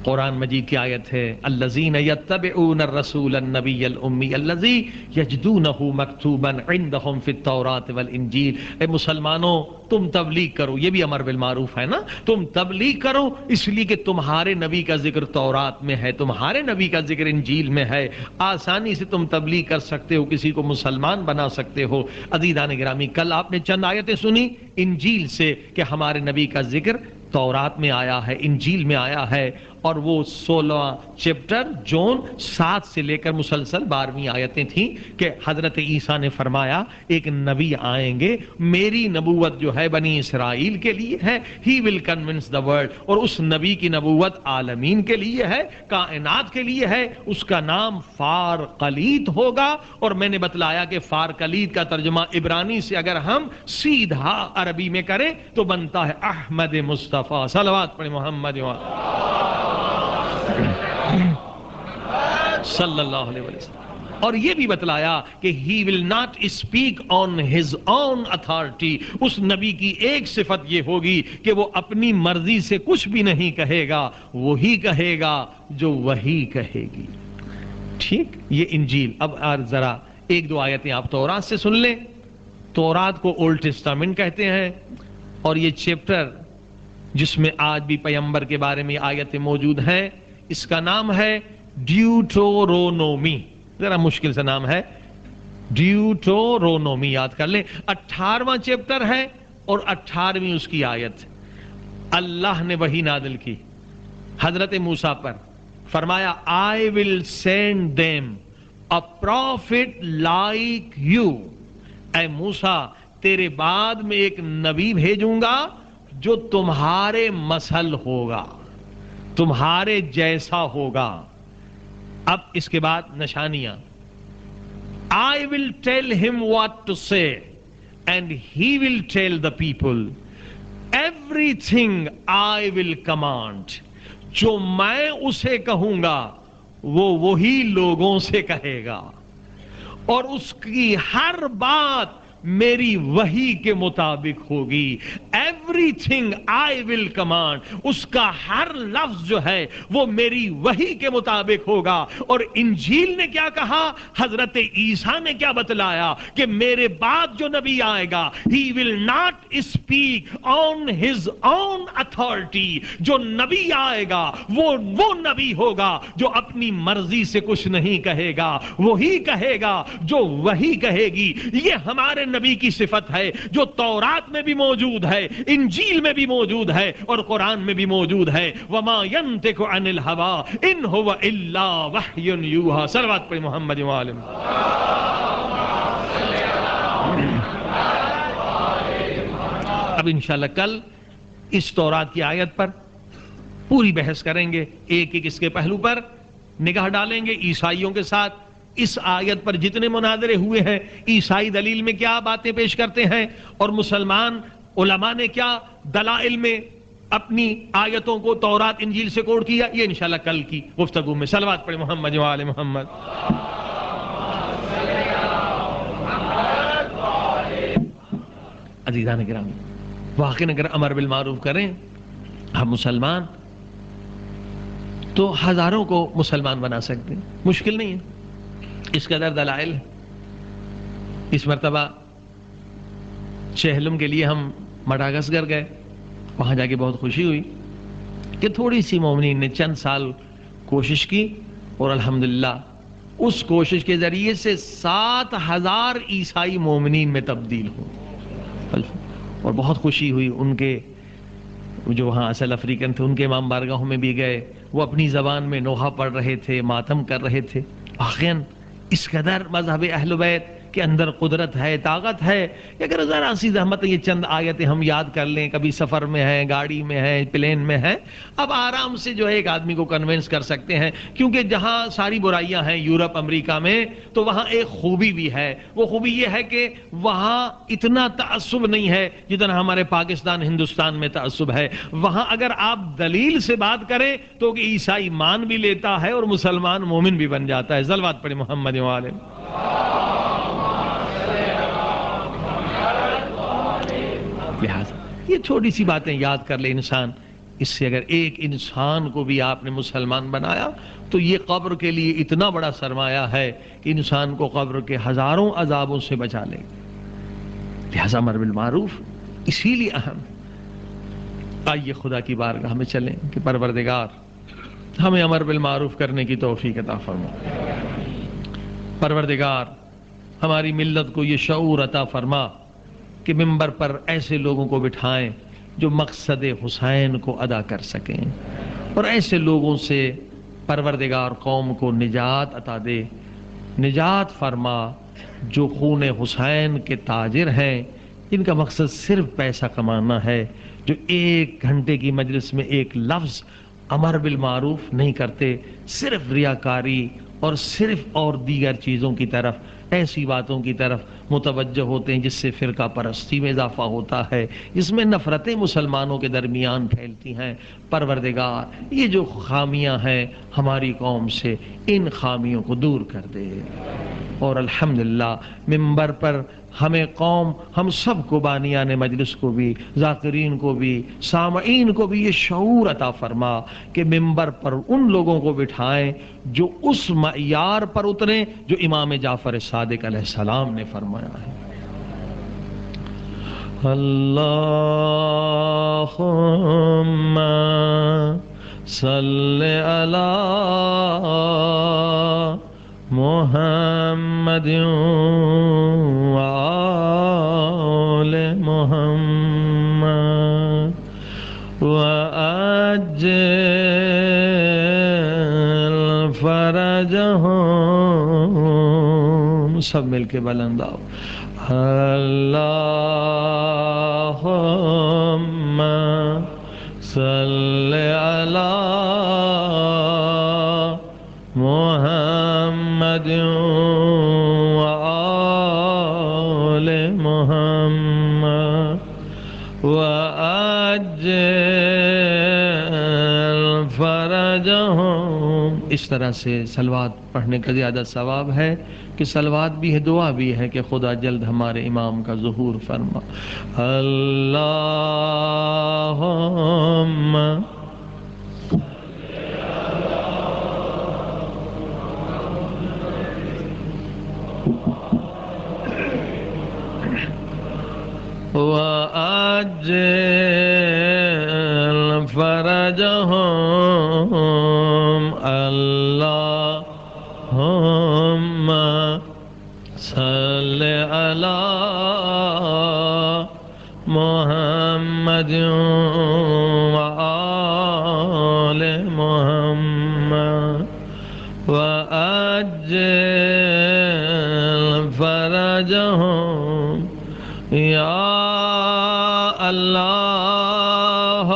قرآن مجید کی آیت ہے الذین یتبعون الرسول النبی الامی الذی یجدونہ مکتوبا عندہم فی التوراۃ والانجیل. اے مسلمانوں تم تبلیغ کرو. یہ بھی امر بالمعروف ہے نا. تم تبلیغ کرو اس لیے کہ تمہارے نبی کا ذکر تورات میں ہے, تمہارے نبی کا ذکر انجیل میں ہے. آسانی سے تم تبلیغ کر سکتے ہو, کسی کو مسلمان بنا سکتے ہو. عزیزان گرامی, کل آپ نے چند آیتیں سنی انجیل سے کہ ہمارے نبی کا ذکر تورات میں آیا ہے, انجیل میں آیا ہے, اور وہ 16 چیپٹر جون 7 سے لے کر مسلسل 12ویں آیتیں تھیں کہ حضرت عیسیٰ نے فرمایا ایک نبی آئیں گے, میری نبوت جو ہے بنی اسرائیل کے لیے ہے, ہی ول کنونس دا ورلڈ, اور اس نبی کی نبوت عالمین کے لیے ہے, کائنات کے لیے ہے. اس کا نام فارقلیط ہوگا. اور میں نے بتلایا کہ فارقلیط کا ترجمہ عبرانی سے اگر ہم سیدھا عربی میں کریں تو بنتا ہے احمد مصطفیٰ. صلوات پڑھیں محمد صلی اللہ علیہ وسلم. اور یہ بھی بتلایا کہ he will not speak on his own authority. اس نبی کی ایک صفت یہ ہوگی کہ وہ اپنی مرضی سے کچھ بھی نہیں کہے گا, وہی کہے گا جو وہی کہے گی. ٹھیک, یہ انجیل. اب ذرا 1-2 آیتیں آپ تورات سے سن لیں. تورات کو اولڈ ٹیسٹامنٹ کہتے ہیں, اور یہ چیپٹر جس میں آج بھی پیغمبر کے بارے میں آیتیں موجود ہیں اس کا نام ہے ڈیوٹورونومی. ذرا مشکل سے نام ہے, ڈیوٹورونومی یاد کر لیں. 18واں چیپٹر ہے اور 18ویں اس کی آیت. اللہ نے وحی نازل کی حضرت موسیٰ پر, فرمایا I will send them a prophet like you. اے موسیٰ تیرے بعد میں ایک نبی بھیجوں گا جو تمہارے مثل ہوگا, تمہارے جیسا ہوگا. اب اس کے بعد نشانیاں. I will tell him what to say and he will tell the people. Everything I will command. جو میں اسے کہوں گا وہ وہی لوگوں سے کہے گا, اور اس کی ہر بات میری وحی کے مطابق ہوگی. Everything I will command. اس کا ہر لفظ جو ہے وہ میری وحی کے مطابق ہوگا. اور انجیل نے کیا کہا, حضرت عیسیٰ نے کیا بتلایا کہ میرے بعد جو نبی آئے گا he will not speak on his own authority. جو نبی آئے گا وہ نبی ہوگا جو اپنی مرضی سے کچھ نہیں کہے گا, وہی کہے گا جو وہی کہے گی. یہ ہمارے نبی کی صفت ہے جو تورات میں بھی موجود ہے, انجیل میں بھی موجود ہے, اور قرآن میں بھی موجود ہے. وما ينطق عن الهوى ان هو الا وحی یوحى. صلوات پڑھیں محمد وآلہ. اب انشاءاللہ کل اس تورات کی آیت پر پوری بحث کریں گے, ایک ایک اس کے پہلو پر نگاہ ڈالیں گے. عیسائیوں کے ساتھ اس آیت پر جتنے مناظرے ہوئے ہیں, عیسائی دلیل میں کیا باتیں پیش کرتے ہیں, اور مسلمان علماء نے کیا دلائل میں اپنی آیتوں کو تورات انجیل سے کوٹ کیا, یہ انشاءاللہ کل کی گفتگو میں. صلوات پڑھیں محمد وآل محمد. عزیزان گرامی, واقعی اگر امر بالمعروف کریں ہم مسلمان تو ہزاروں کو مسلمان بنا سکتے ہیں, مشکل نہیں ہے. اس قدر دلائل. اس مرتبہ چہلم کے لیے ہم مڈاگسکر گئے, وہاں جا کے بہت خوشی ہوئی کہ تھوڑی سی مومنین نے چند سال کوشش کی, اور الحمدللہ اس کوشش کے ذریعے سے 7,000 عیسائی مومنین میں تبدیل ہوئے, اور بہت خوشی ہوئی. ان کے جو وہاں اصل افریقن تھے ان کے امام بارگاہوں میں بھی گئے, وہ اپنی زبان میں نوحہ پڑھ رہے تھے, ماتم کر رہے تھے. واقعاً اس قدر مذہب اہل بیت کہ اندر قدرت ہے، طاقت ہے، کہ اگر ذرا سی زحمت یہ چند آیتیں ہم یاد کر لیں، کبھی سفر میں ہیں، گاڑی میں ہیں، پلین میں ہیں، اب آرام سے جو ہے ایک آدمی کو کنونس کر سکتے ہیں. کیونکہ جہاں ساری برائیاں ہیں یورپ امریکہ میں، تو وہاں ایک خوبی بھی ہے. وہ خوبی یہ ہے کہ وہاں اتنا تعصب نہیں ہے جتنا ہمارے پاکستان ہندوستان میں تعصب ہے. وہاں اگر آپ دلیل سے بات کریں تو کہ عیسائی مان بھی لیتا ہے اور مسلمان مومن بھی بن جاتا ہے. صلوات پڑھیں محمد والے. لہٰذا یہ چھوٹی سی باتیں یاد کر لے انسان. اس سے اگر ایک انسان کو بھی آپ نے مسلمان بنایا تو یہ قبر کے لیے اتنا بڑا سرمایہ ہے کہ انسان کو قبر کے ہزاروں عذابوں سے بچا لے. لہذا امر بالمعروف اسی لیے اہم. آئیے خدا کی بارگاہ میں چلیں کہ پروردگار ہمیں امر بالمعروف کرنے کی توفیق عطا فرما. پروردگار ہماری ملت کو یہ شعور عطا فرما کہ منبر پر ایسے لوگوں کو بٹھائیں جو مقصد حسین کو ادا کر سکیں، اور ایسے لوگوں سے پروردگار قوم کو نجات عطا دے. نجات فرما جو خون حسین کے تاجر ہیں، جن کا مقصد صرف پیسہ کمانا ہے، جو ایک گھنٹے کی مجلس میں ایک لفظ امر بالمعروف نہیں کرتے، صرف ریاکاری اور صرف اور دیگر چیزوں کی طرف، ایسی باتوں کی طرف متوجہ ہوتے ہیں جس سے فرقہ پرستی میں اضافہ ہوتا ہے، جس میں نفرتیں مسلمانوں کے درمیان پھیلتی ہیں. پروردگار یہ جو خامیاں ہیں ہماری قوم سے، ان خامیوں کو دور کر دے. اور الحمدللہ منبر پر ہمیں قوم، ہم سب کو، بانیان مجلس کو بھی، ذاکرین کو بھی، سامعین کو بھی یہ شعور عطا فرما کہ منبر پر ان لوگوں کو بٹھائیں جو اس معیار پر اتریں جو امام جعفر صادق علیہ السلام نے فرمایا ہے. اللہم صلی علی محمد وآل محمد وعجل فرجہم. سب مل کے بلند آؤ. اللہم صلی علی محمد وآل محمد وعجل فرجہم. اس طرح سے صلوات پڑھنے کا زیادہ ثواب ہے کہ صلوات بھی ہے، دعا بھی ہے کہ خدا جلد ہمارے امام کا ظہور فرما. اللہم وَأَجِّلْ فَرَجَهُمْ. اللهم صل على محمد وآل محمد وعجل فرجهم. یا اللہ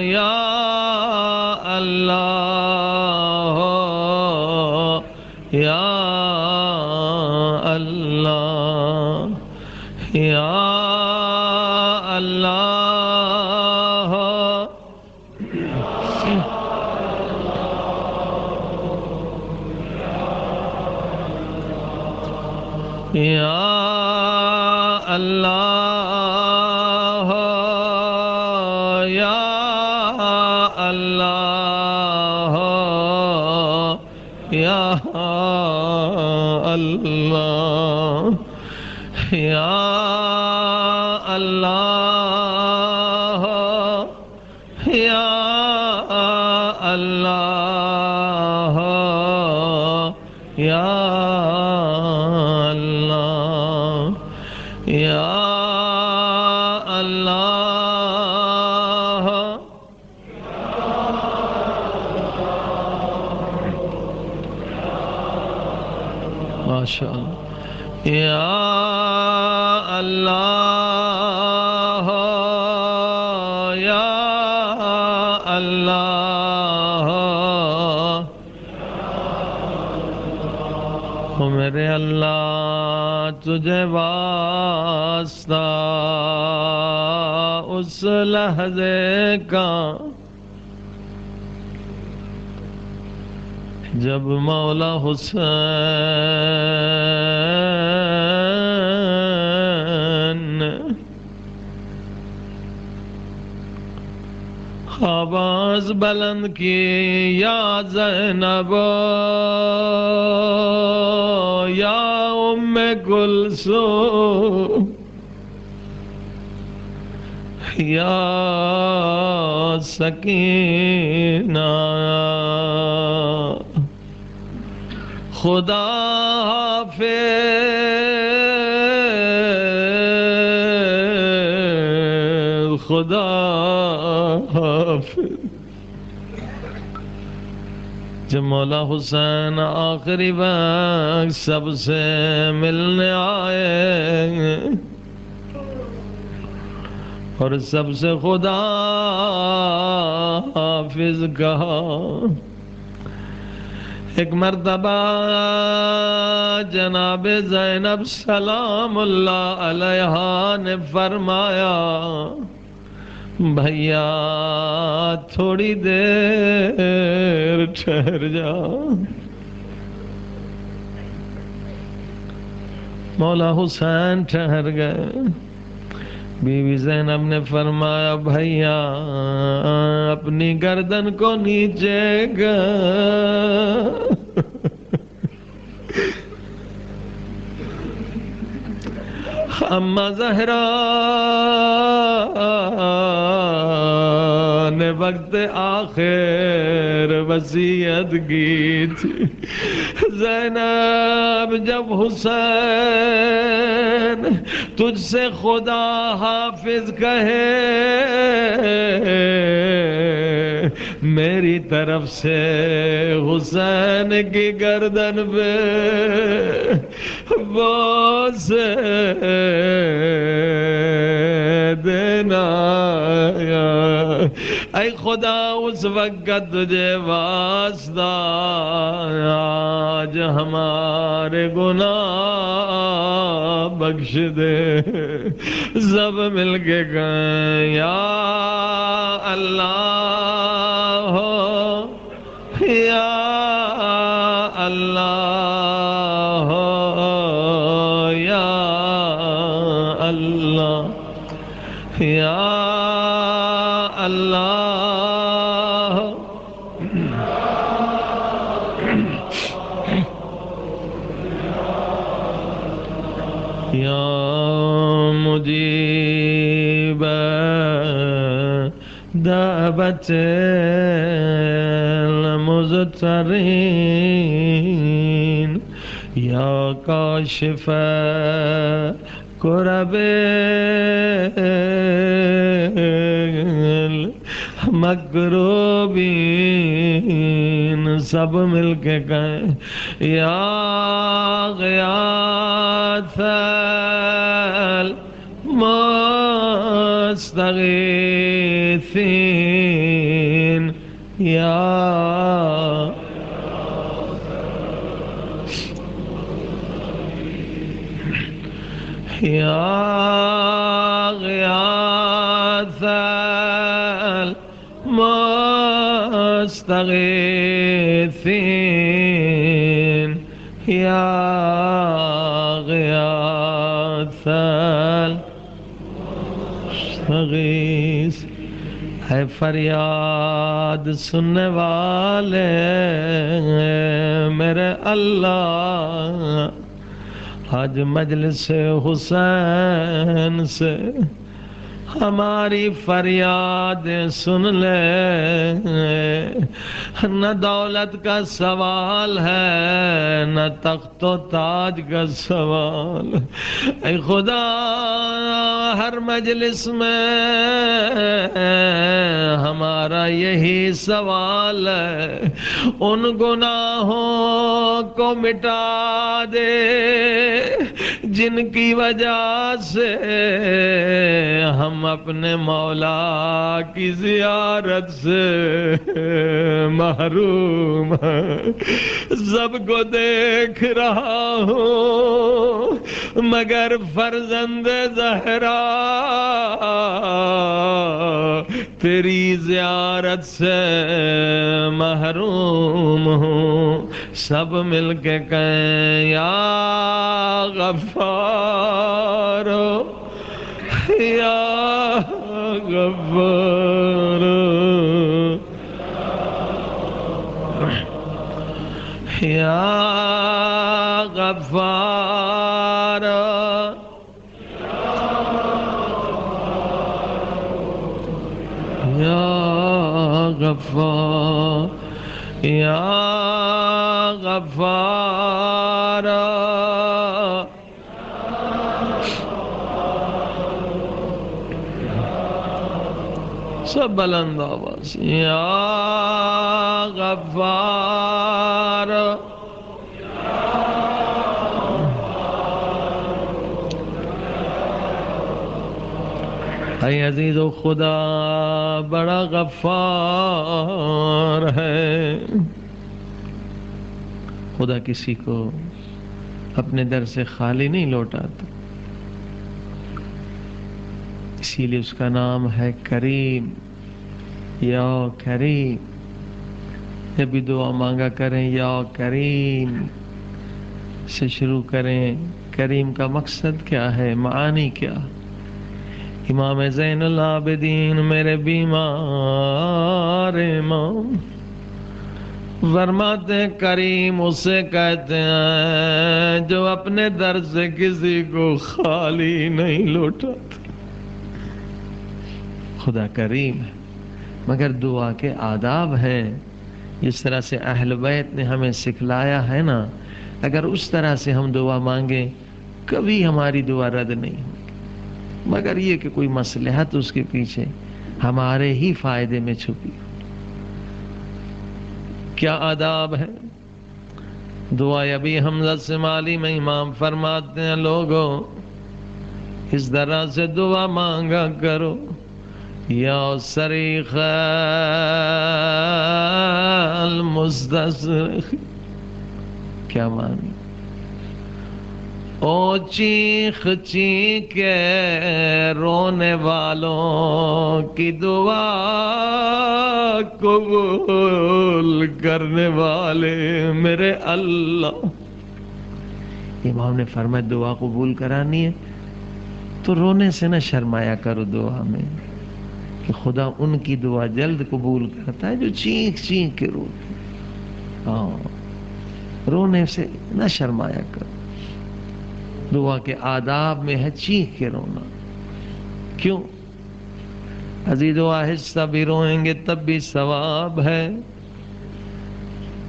یا اللہ یا اللہ یا اللہ یا اللہ یا اللہ یا اللہ یا اللہ یا اللہ یا اللہ یا اللہ ماشاء اللہ. یا اللہ یا اللہ، او میرے اللہ تجھے واسطہ اس لحظے کا جب مولا حسین آواز بلند کی، یا زینب یا ام کلثوم یا سکینہ، خدا حافظ، خدا حافظ. جب مولا حسین آخری وقت سب سے ملنے آئے اور سب سے خدا حافظ کہا، ایک مرتبہ جناب زینب سلام اللہ علیہا نے فرمایا، بھیا تھوڑی دیر ٹھہر جا. مولا حسین ٹھہر گئے. بی بی زینب نے فرمایا، بھیا اپنی گردن کو نیچے کر. اما زہرا نے وقت آخر وصیت کی تھی، زینب جب حسین تجھ سے خدا حافظ کہے، میری طرف سے حسین کی گردن پہ بوس دینا. اے خدا اس وقت تجھے واسطہ آج ہمارے گناہ بخش دے. سب مل کے کہیں، یا اللہ یا اللہ یا اللہ یا اللہ. یا مجیب دعوت المضطرین، یا کاشف کرب مکروبین. سب مل کے کہیں، یا غیاث المستغیثین، یا غیاث المستغیثین، یا غیاث المستغیث. ہے فریاد سننے والے میرے اللہ، آج مجلس حسین سے ہماری فریاد سن لے، نہ دولت کا سوال ہے نہ تخت و تاج کا سوال، اے خدا ہر مجلس میں ہمارا یہی سوال ہے، ان گناہوں کو مٹا دے جن کی وجہ سے ہم اپنے مولا کی زیارت سے محروم ہیں۔ سب کو دیکھ رہا ہوں مگر فرزند زہرا تیری زیارت سے محروم ہوں۔ سب مل کے کہیں یا غفار یا غفار یا غفار یا غفار یا غفار سب بلند آواز یا غفار اے عزیز و خدا بڑا غفار ہے۔ خدا کسی کو اپنے در سے خالی نہیں لوٹاتا، اسی لیے اس کا نام ہے کریم، یا کریم۔ جب بھی دعا مانگا کریں یا کریم سے شروع کریں۔ کریم کا مقصد کیا ہے، معانی کیا؟ امام زین العابدین میرے بیمار امام فرماتے ہیں کریم اسے کہتے ہیں جو اپنے در سے کسی کو خالی نہیں لوٹاتا۔ خدا کریم ہے، مگر دعا کے آداب ہیں، جس طرح سے اہل بیت نے ہمیں سکھلایا ہے نا، اگر اس طرح سے ہم دعا مانگیں کبھی ہماری دعا رد نہیں ہوگی، مگر یہ کہ کوئی مصلحت اس کے پیچھے ہمارے ہی فائدے میں چھپی۔ کیا آداب ہے دعا؟ ابھی حمزہ سمالی میں امام فرماتے ہیں لوگوں اس طرح سے دعا مانگا کرو، یا صریخ المستصرخ۔ کیا معنی؟ او چیخ چیخ کے رونے والوں کی دعا قبول کرنے والے میرے اللہ۔ امام نے فرمایا دعا قبول کرانی ہے تو رونے سے نہ شرمایا کرو دعا میں، کہ خدا ان کی دعا جلد قبول کرتا ہے جو چیخ چیخ کے روتے۔ ہاں، رونے سے نہ شرمایا کرو۔ دعا کے آداب میں ہے چیخ کے رونا۔ کیوں؟ عزیز و آہستہ بھی روئیں گے تب بھی ثواب ہے،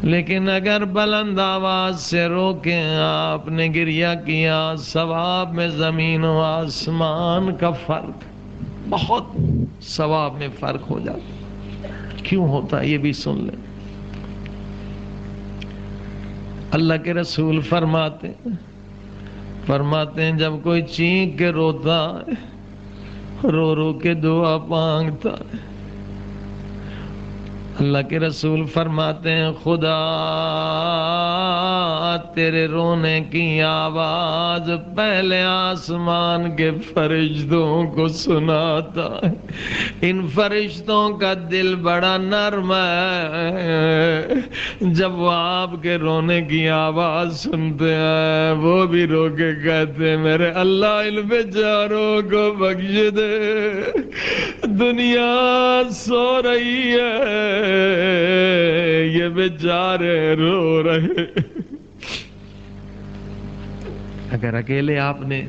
لیکن اگر بلند آواز سے روکیں آپ نے گریہ کیا، ثواب میں زمین و آسمان کا فرق، بہت ثواب میں فرق ہو جاتا۔ کیوں ہوتا ہے یہ بھی سن لیں۔ اللہ کے رسول فرماتے ہیں جب کوئی چیخ کے روتا ہے، رو رو کے دعا مانگتا ہے، اللہ کے رسول فرماتے ہیں خدا تیرے رونے کی آواز پہلے آسمان کے فرشتوں کو سناتا ہے، ان فرشتوں کا دل بڑا نرم ہے، جب وہ آپ کے رونے کی آواز سنتے ہیں وہ بھی رو کے کہتے ہیں میرے اللہ ان بیچاروں کو بخش دے، دنیا سو رہی ہے یہ بیچارے رو رہے۔ اگر اکیلے آپ نے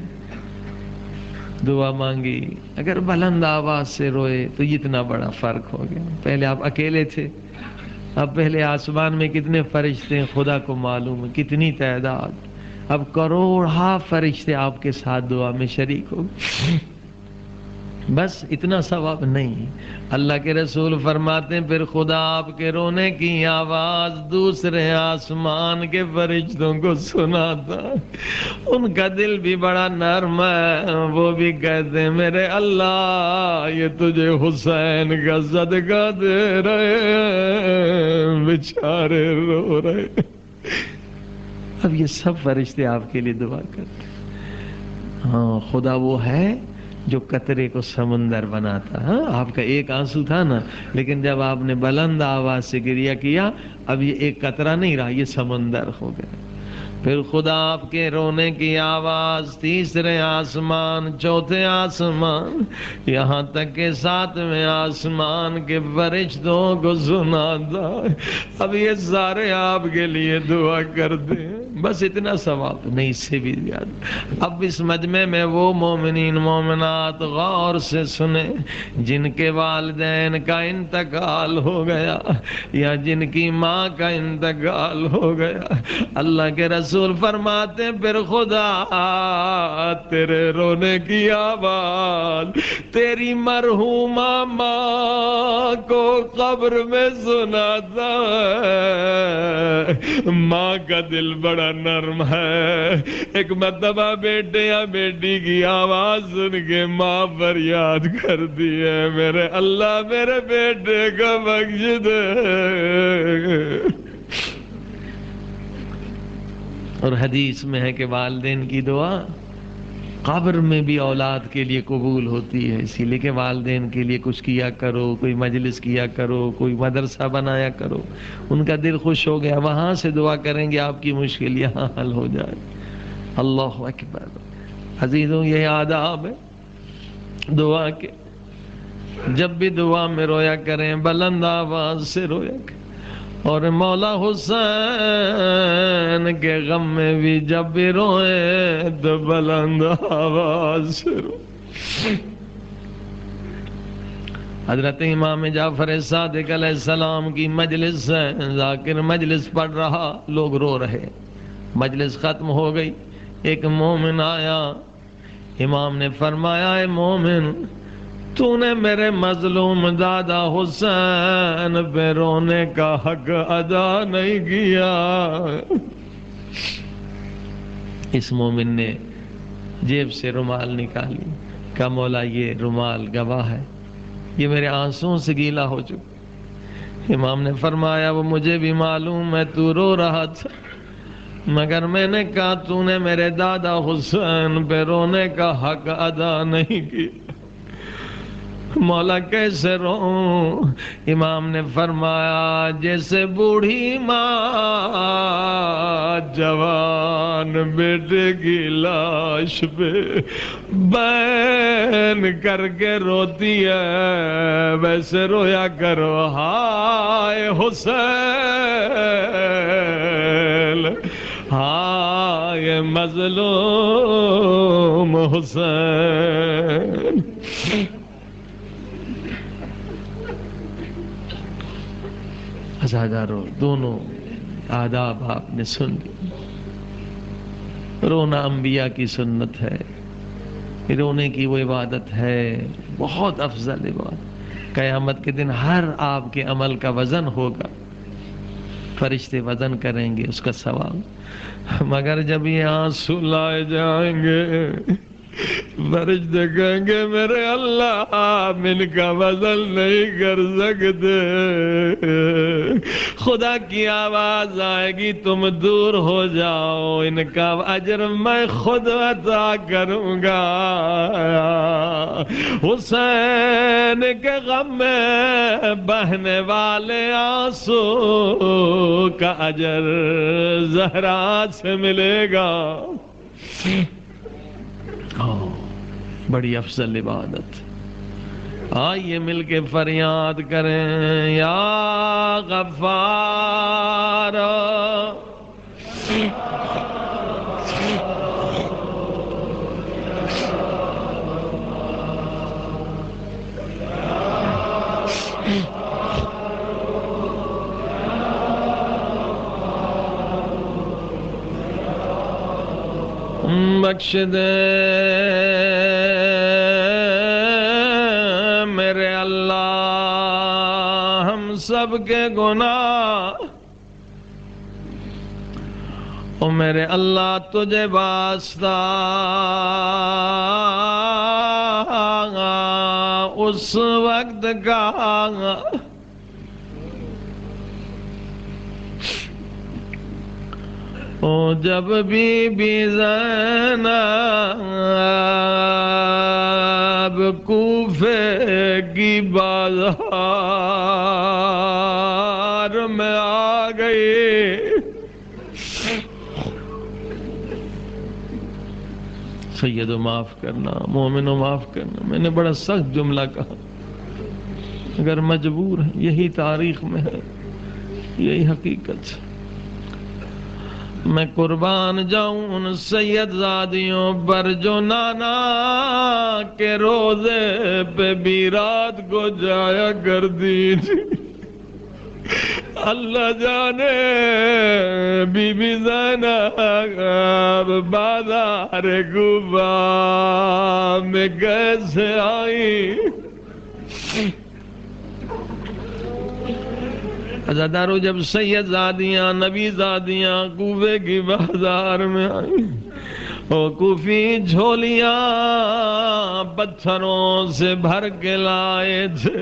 دعا مانگی، اگر بلند آواز سے روئے تو اتنا بڑا فرق ہو گیا. پہلے آپ اکیلے تھے، اب پہلے آسمان میں کتنے فرشتے ہیں خدا کو معلوم ہے، کتنی تعداد. اب کروڑ فرشتے آپ کے ساتھ دعا میں شریک ہو. بس اتنا ثواب نہیں. اللہ کے رسول فرماتے ہیں پھر خدا آپ کے رونے کی آواز دوسرے آسمان کے فرشتوں کو سناتا. ان کا دل بھی بڑا نرم ہے، وہ بھی کہتے ہیں میرے اللہ یہ تجھے حسین کا صدقہ دے رہے ہیں، بیچارے رو رہے. اب یہ سب فرشتے آپ کے لیے دعا کرتے ہیں. ہاں خدا وہ ہے جو قطرے کو سمندر بناتا. ہاں آپ کا ایک آنسو تھا نا، لیکن جب آپ نے بلند آواز سے گریہ کیا اب یہ ایک قطرہ نہیں رہا، یہ سمندر ہو گیا. پھر خدا آپ کے رونے کی آواز تیسرے آسمان، چوتھے آسمان، یہاں تک کہ ساتویں آسمان کے فرشتوں کو سناتا. اب یہ سارے آپ کے لیے دعا کرتے ہیں. بس اتنا ثواب نہیں، اس سے بھی زیادہ. اب اس مجمع میں وہ مومنین مومنات غور سے سنیں جن کے والدین کا انتقال ہو گیا یا جن کی ماں کا انتقال ہو گیا. اللہ کے رسول فرماتے ہیں پھر خدا تیرے رونے کی آواز تیری مرحومہ ماں کو قبر میں سناتا ہے. ماں کا دل بڑا نرم ہے. ایک مرتبہ بیٹے یا بیٹی کی آواز سن کے ماں فریاد کرتی ہے میرے اللہ میرے بیٹے کا بخش دے. اور حدیث میں ہے کہ والدین کی دعا قبر میں بھی اولاد کے لیے قبول ہوتی ہے. اسی لیے کہ والدین کے لیے کچھ کیا کرو، کوئی مجلس کیا کرو، کوئی مدرسہ بنایا کرو. ان کا دل خوش ہو گیا، وہاں سے دعا کریں گے آپ کی مشکل یہاں حل ہو جائے. اللہ اکبر. عزیزوں یہ آداب ہے دعا کے. جب بھی دعا میں رویا کریں بلند آواز سے رویا کریں. اور مولا حسین کے غم میں بھی جب بھی روئے تو بلند آواز سے روئے. حضرت امام جعفر صادق علیہ السلام کی مجلس ہے، ذاکر مجلس پڑھ رہا، لوگ رو رہے. مجلس ختم ہو گئی. ایک مومن آیا، امام نے فرمایا اے مومن تو نے میرے مظلوم دادا حسین پہ رونے کا حق ادا نہیں کیا. اس مومن نے جیب سے رومال نکالی، کہا مولا یہ رومال گواہ ہے، یہ میرے آنسوں سے گیلا ہو چکا. امام نے فرمایا وہ مجھے بھی معلوم ہے تو رو رہا تھا، مگر میں نے کہا تو نے میرے دادا حسین پہ رونے کا حق ادا نہیں کیا. مولا کیسے روں؟ امام نے فرمایا جیسے بوڑھی ماں جوان بیٹے کی لاش پہ بین کر کے روتی ہے ویسے رویا کرو. ہائے حسین، ہائے مظلوم حسین. ہزاروں دونوں آداب آپ نے سن لی. رونا انبیاء کی سنت ہے، رونے کی وہ عبادت ہے بہت افضل عبادت. قیامت کے دن ہر آپ کے عمل کا وزن ہوگا، فرشتے وزن کریں گے اس کا ثواب. مگر جب یہ آنسو لائے جائیں گے فرشتے کہیں گے میرے اللہ آپ ان کا وزن نہیں کر سکتے. خدا کی آواز آئے گی تم دور ہو جاؤ، ان کا اجر میں خود عطا کروں گا. حسین کے غم میں بہنے والے آنسو کا اجر زہرا سے ملے گا. بڑی افضل عبادت. آئیے مل کے فریاد کریں یا غفار بخش دے میرے اللہ ہم سب کے گناہ، او میرے اللہ تجھے واسطہ اس وقت کا او جب بی زینب کوفے کی بازار میں آ گئی، سیدو معاف کرنا، مومنو معاف کرنا، میں نے بڑا سخت جملہ کہا، اگر مجبور ہے، یہی تاریخ میں ہے، یہی حقیقت ہے۔ میں قربان جاؤں ان سید زادیوں پر جو نانا کے روزے پہ بھی رات کو جایا کرتی تھی۔ اللہ جانے بی بی زینب بازار کوفہ میں کیسے آئی۔ عزادارو جب سید زادیاں نبی زادیاں کوفے کی بازار میں آئیں، وہ کوفی جھولیاں پتھروں سے بھر کے لائے تھے،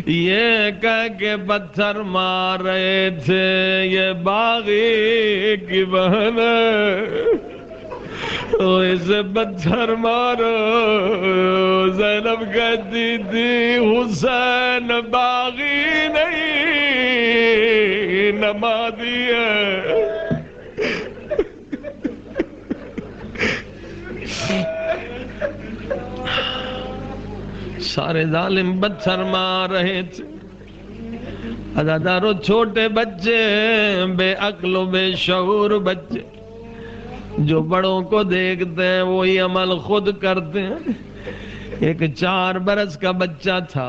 یہ کہہ کے پتھر مار رہے تھے یہ باغی کی بہن ہے، اسے پتھر مارو۔ زینب کہتی تھی حسین باغی نہیں نمازی ہے۔ سارے ظالم پتھر مار رہے تھے، عزادارو چھوٹے بچے، بے عقل و بے شعور بچے جو بڑوں کو دیکھتے ہیں وہی عمل خود کرتے ہیں۔ ایک 4 برس کا بچہ تھا،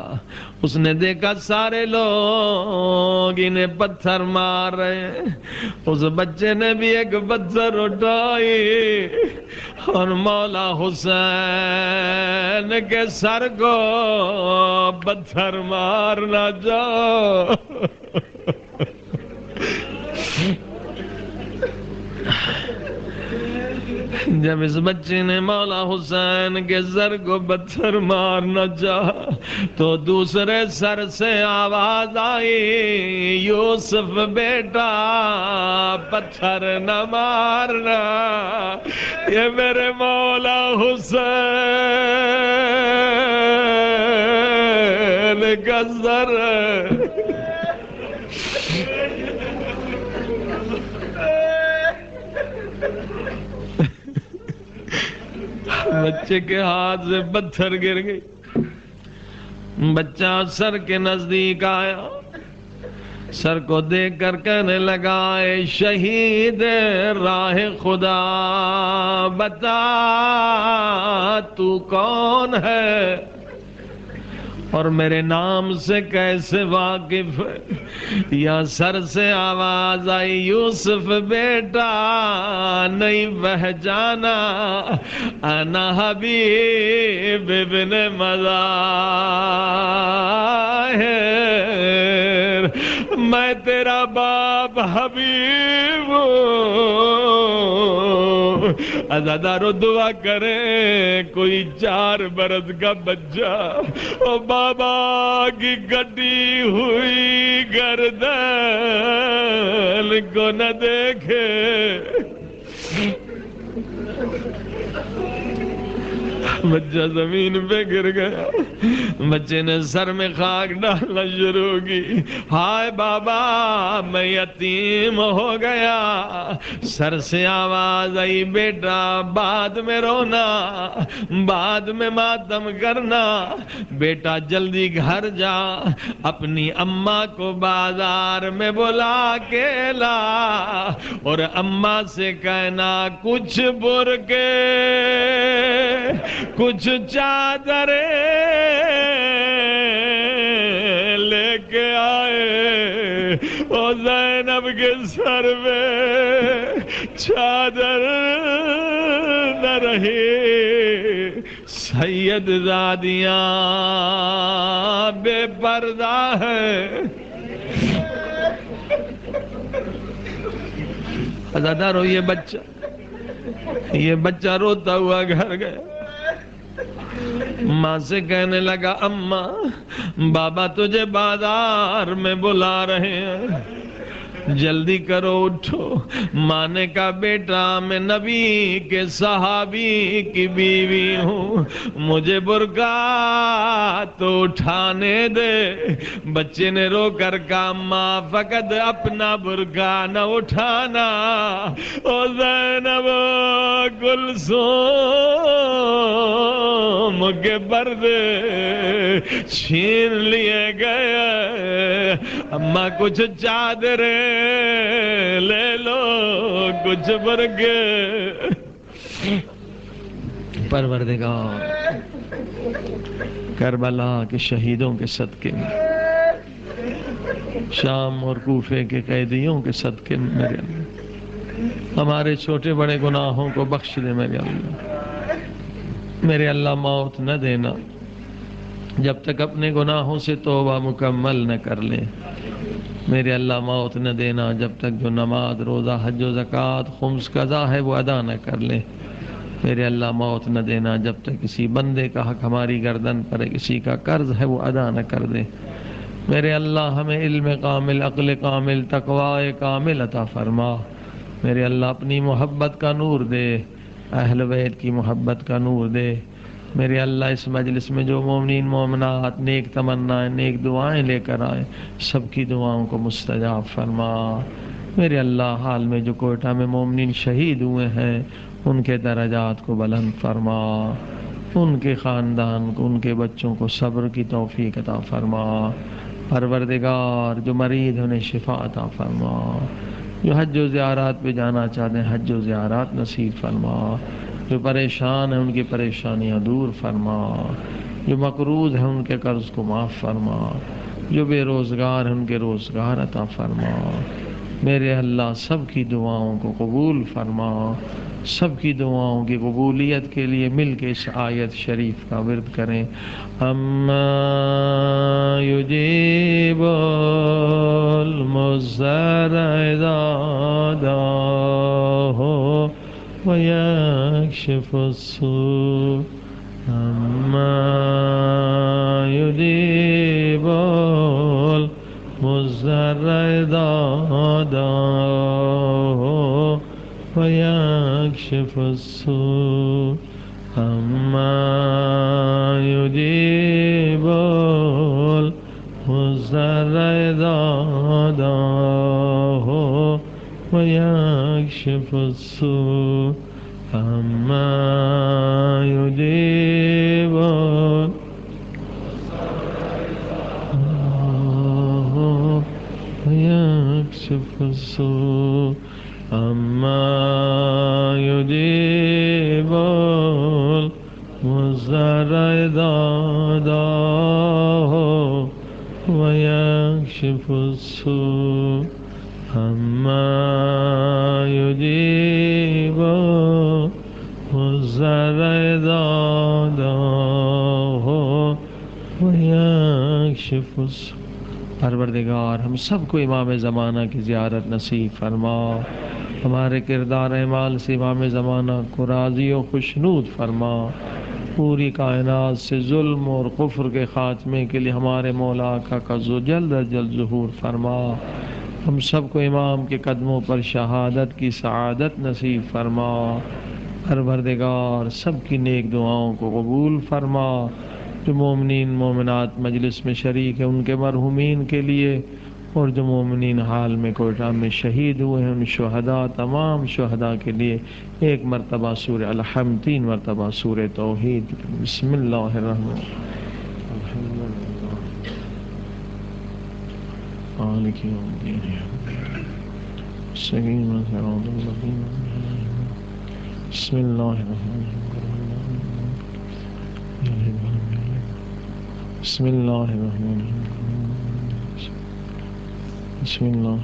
اس نے دیکھا سارے لوگ انہیں پتھر مار رہے ہیں، اس بچے نے بھی ایک پتھر اٹھائی اور مولا حسین کے سر کو پتھر مارنا جاؤ۔ جب اس بچے نے مولا حسین کے سر کو پتھر مارنا چاہا تو دوسرے سر سے آواز آئی، یوسف بیٹا پتھر نہ مارنا، یہ میرے مولا حسین کا سر ہے۔ بچے کے ہاتھ سے پتھر گر گئی، بچہ سر کے نزدیک آیا، سر کو دیکھ کر کہنے لگا، اے شہید راہ خدا بتا تو کون ہے اور میرے نام سے کیسے واقف ہے؟ یا سر سے آواز آئی، یوسف بیٹا نہیں پہچانا، انا حبیب ابن مظاہر، میں تیرا باپ حبیب ہوں۔ عزادارو دعا کریں، کوئی 4 برس کا بچہ اور بابا کی کٹی ہوئی گردن کو نہ دیکھے۔ بچہ زمین پہ گر گیا، بچے نے سر میں خاک ڈالنا شروع کی، ہائے بابا میں یتیم ہو گیا۔ سر سے آواز آئی، بیٹا بعد میں رونا، بعد میں ماتم کرنا، بیٹا جلدی گھر جا، اپنی اماں کو بازار میں بلا کے لا اور اماں سے کہنا کچھ برقع کچھ چادریں لے کے آئے، اور زینب کے سر میں چادر نہ رہے سید زادیاں بے پردہ ہے. ازادارو یہ بچہ روتا ہوا گھر گیا. ماں سے کہنے لگا اماں بابا تجھے بازار میں بلا رہے ہیں, جلدی کرو اٹھو. ماں نے کہا بیٹا میں نبی کے صحابی کی بیوی ہوں, مجھے برقع تو اٹھانے دے. بچے نے رو کر کہا ماں فقط اپنا برقع نہ اٹھانا, او زینب کلثوم کے پردے چھین لیے گئے. اماں کچھ چادریں لے لو, کچھ برقعے. پروردگار کربلا کے شہیدوں کے صدقے میں, شام اور کوفے کے قیدیوں کے صدقے میں میرے اللہ ہمارے چھوٹے بڑے گناہوں کو بخش دے. میرے اللہ موت نہ دینا جب تک اپنے گناہوں سے توبہ مکمل نہ کر لیں. میرے اللہ موت نہ دینا جب تک جو نماز روزہ حج و زکوٰۃ خمس قضا ہے وہ ادا نہ کر لیں. میرے اللہ موت نہ دینا جب تک کسی بندے کا حق ہماری گردن پر ہے, کسی کا قرض ہے وہ ادا نہ کر دے. میرے اللہ ہمیں علم کامل, عقل کامل, تقوی کامل عطا فرما. میرے اللہ اپنی محبت کا نور دے, اہل بیت کی محبت کا نور دے. میرے اللہ اس مجلس میں جو مومنین مومنات نیک تمنائیں نیک دعائیں لے کر آئے سب کی دعاؤں کو مستجاب فرما. میرے اللہ حال میں جو کوئٹہ میں مومنین شہید ہوئے ہیں ان کے درجات کو بلند فرما, ان کے خاندان کو, ان کے بچوں کو صبر کی توفیق عطا فرما. پروردگار جو مریض انہیں شفا عطا فرما, جو حج و زیارات پہ جانا چاہتے ہیں حج و زیارات نصیب فرما. جو پریشان ہیں ان کی پریشانیاں دور فرما, جو مقروض ہیں ان کے قرض کو معاف فرما, جو بے روزگار ہیں ان کے روزگار عطا فرما. میرے اللہ سب کی دعاؤں کو قبول فرما. سب کی دعاؤں کی قبولیت کے لیے مل کے اس آیت شریف کا ورد کریں. اما یجیب المضطر اذا دعاہ ویکشف السوء. اما یجیب المضطر اذا دعاہ ویکشف السوء. اما یجیب المضطر اذا دعاہ ویکشف السوء. اما یجیب ویکشف السوء. اما یجیب المضطر اذا دعاہ ویکشف السوء. اما یجیب المضطر اذا دعاہ ویکشف السوء. پروردگار ہم سب کو امام زمانہ کی زیارت نصیب فرما. ہمارے کردار اعمال سے امام زمانہ کو راضی و خوشنود فرما. پوری کائنات سے ظلم اور کفر کے خاتمے کے لیے ہمارے مولا آقا کا جلد از جلد ظہور فرما. ہم سب کو امام کے قدموں پر شہادت کی سعادت نصیب فرما. پروردگار سب کی نیک دعاؤں کو قبول فرما. جو مومنین مومنات مجلس میں شریک ہیں ان کے مرحومین کے لیے, اور جو مومنین حال میں کوئٹہ میں شہید ہوئے ہیں ان شہداء تمام شہداء کے لیے ایک مرتبہ سورہ الحمد, 3 مرتبہ سورہ توحید. بسم اللہ الرحمن مالک یوم الدین بسم اللہ الرحمن بسم اللہ الرحمن بسم اللہ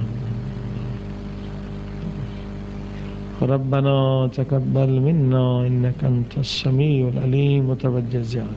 ربنا تقبل منا انك انت السميع العليم وتوجه الزيارة.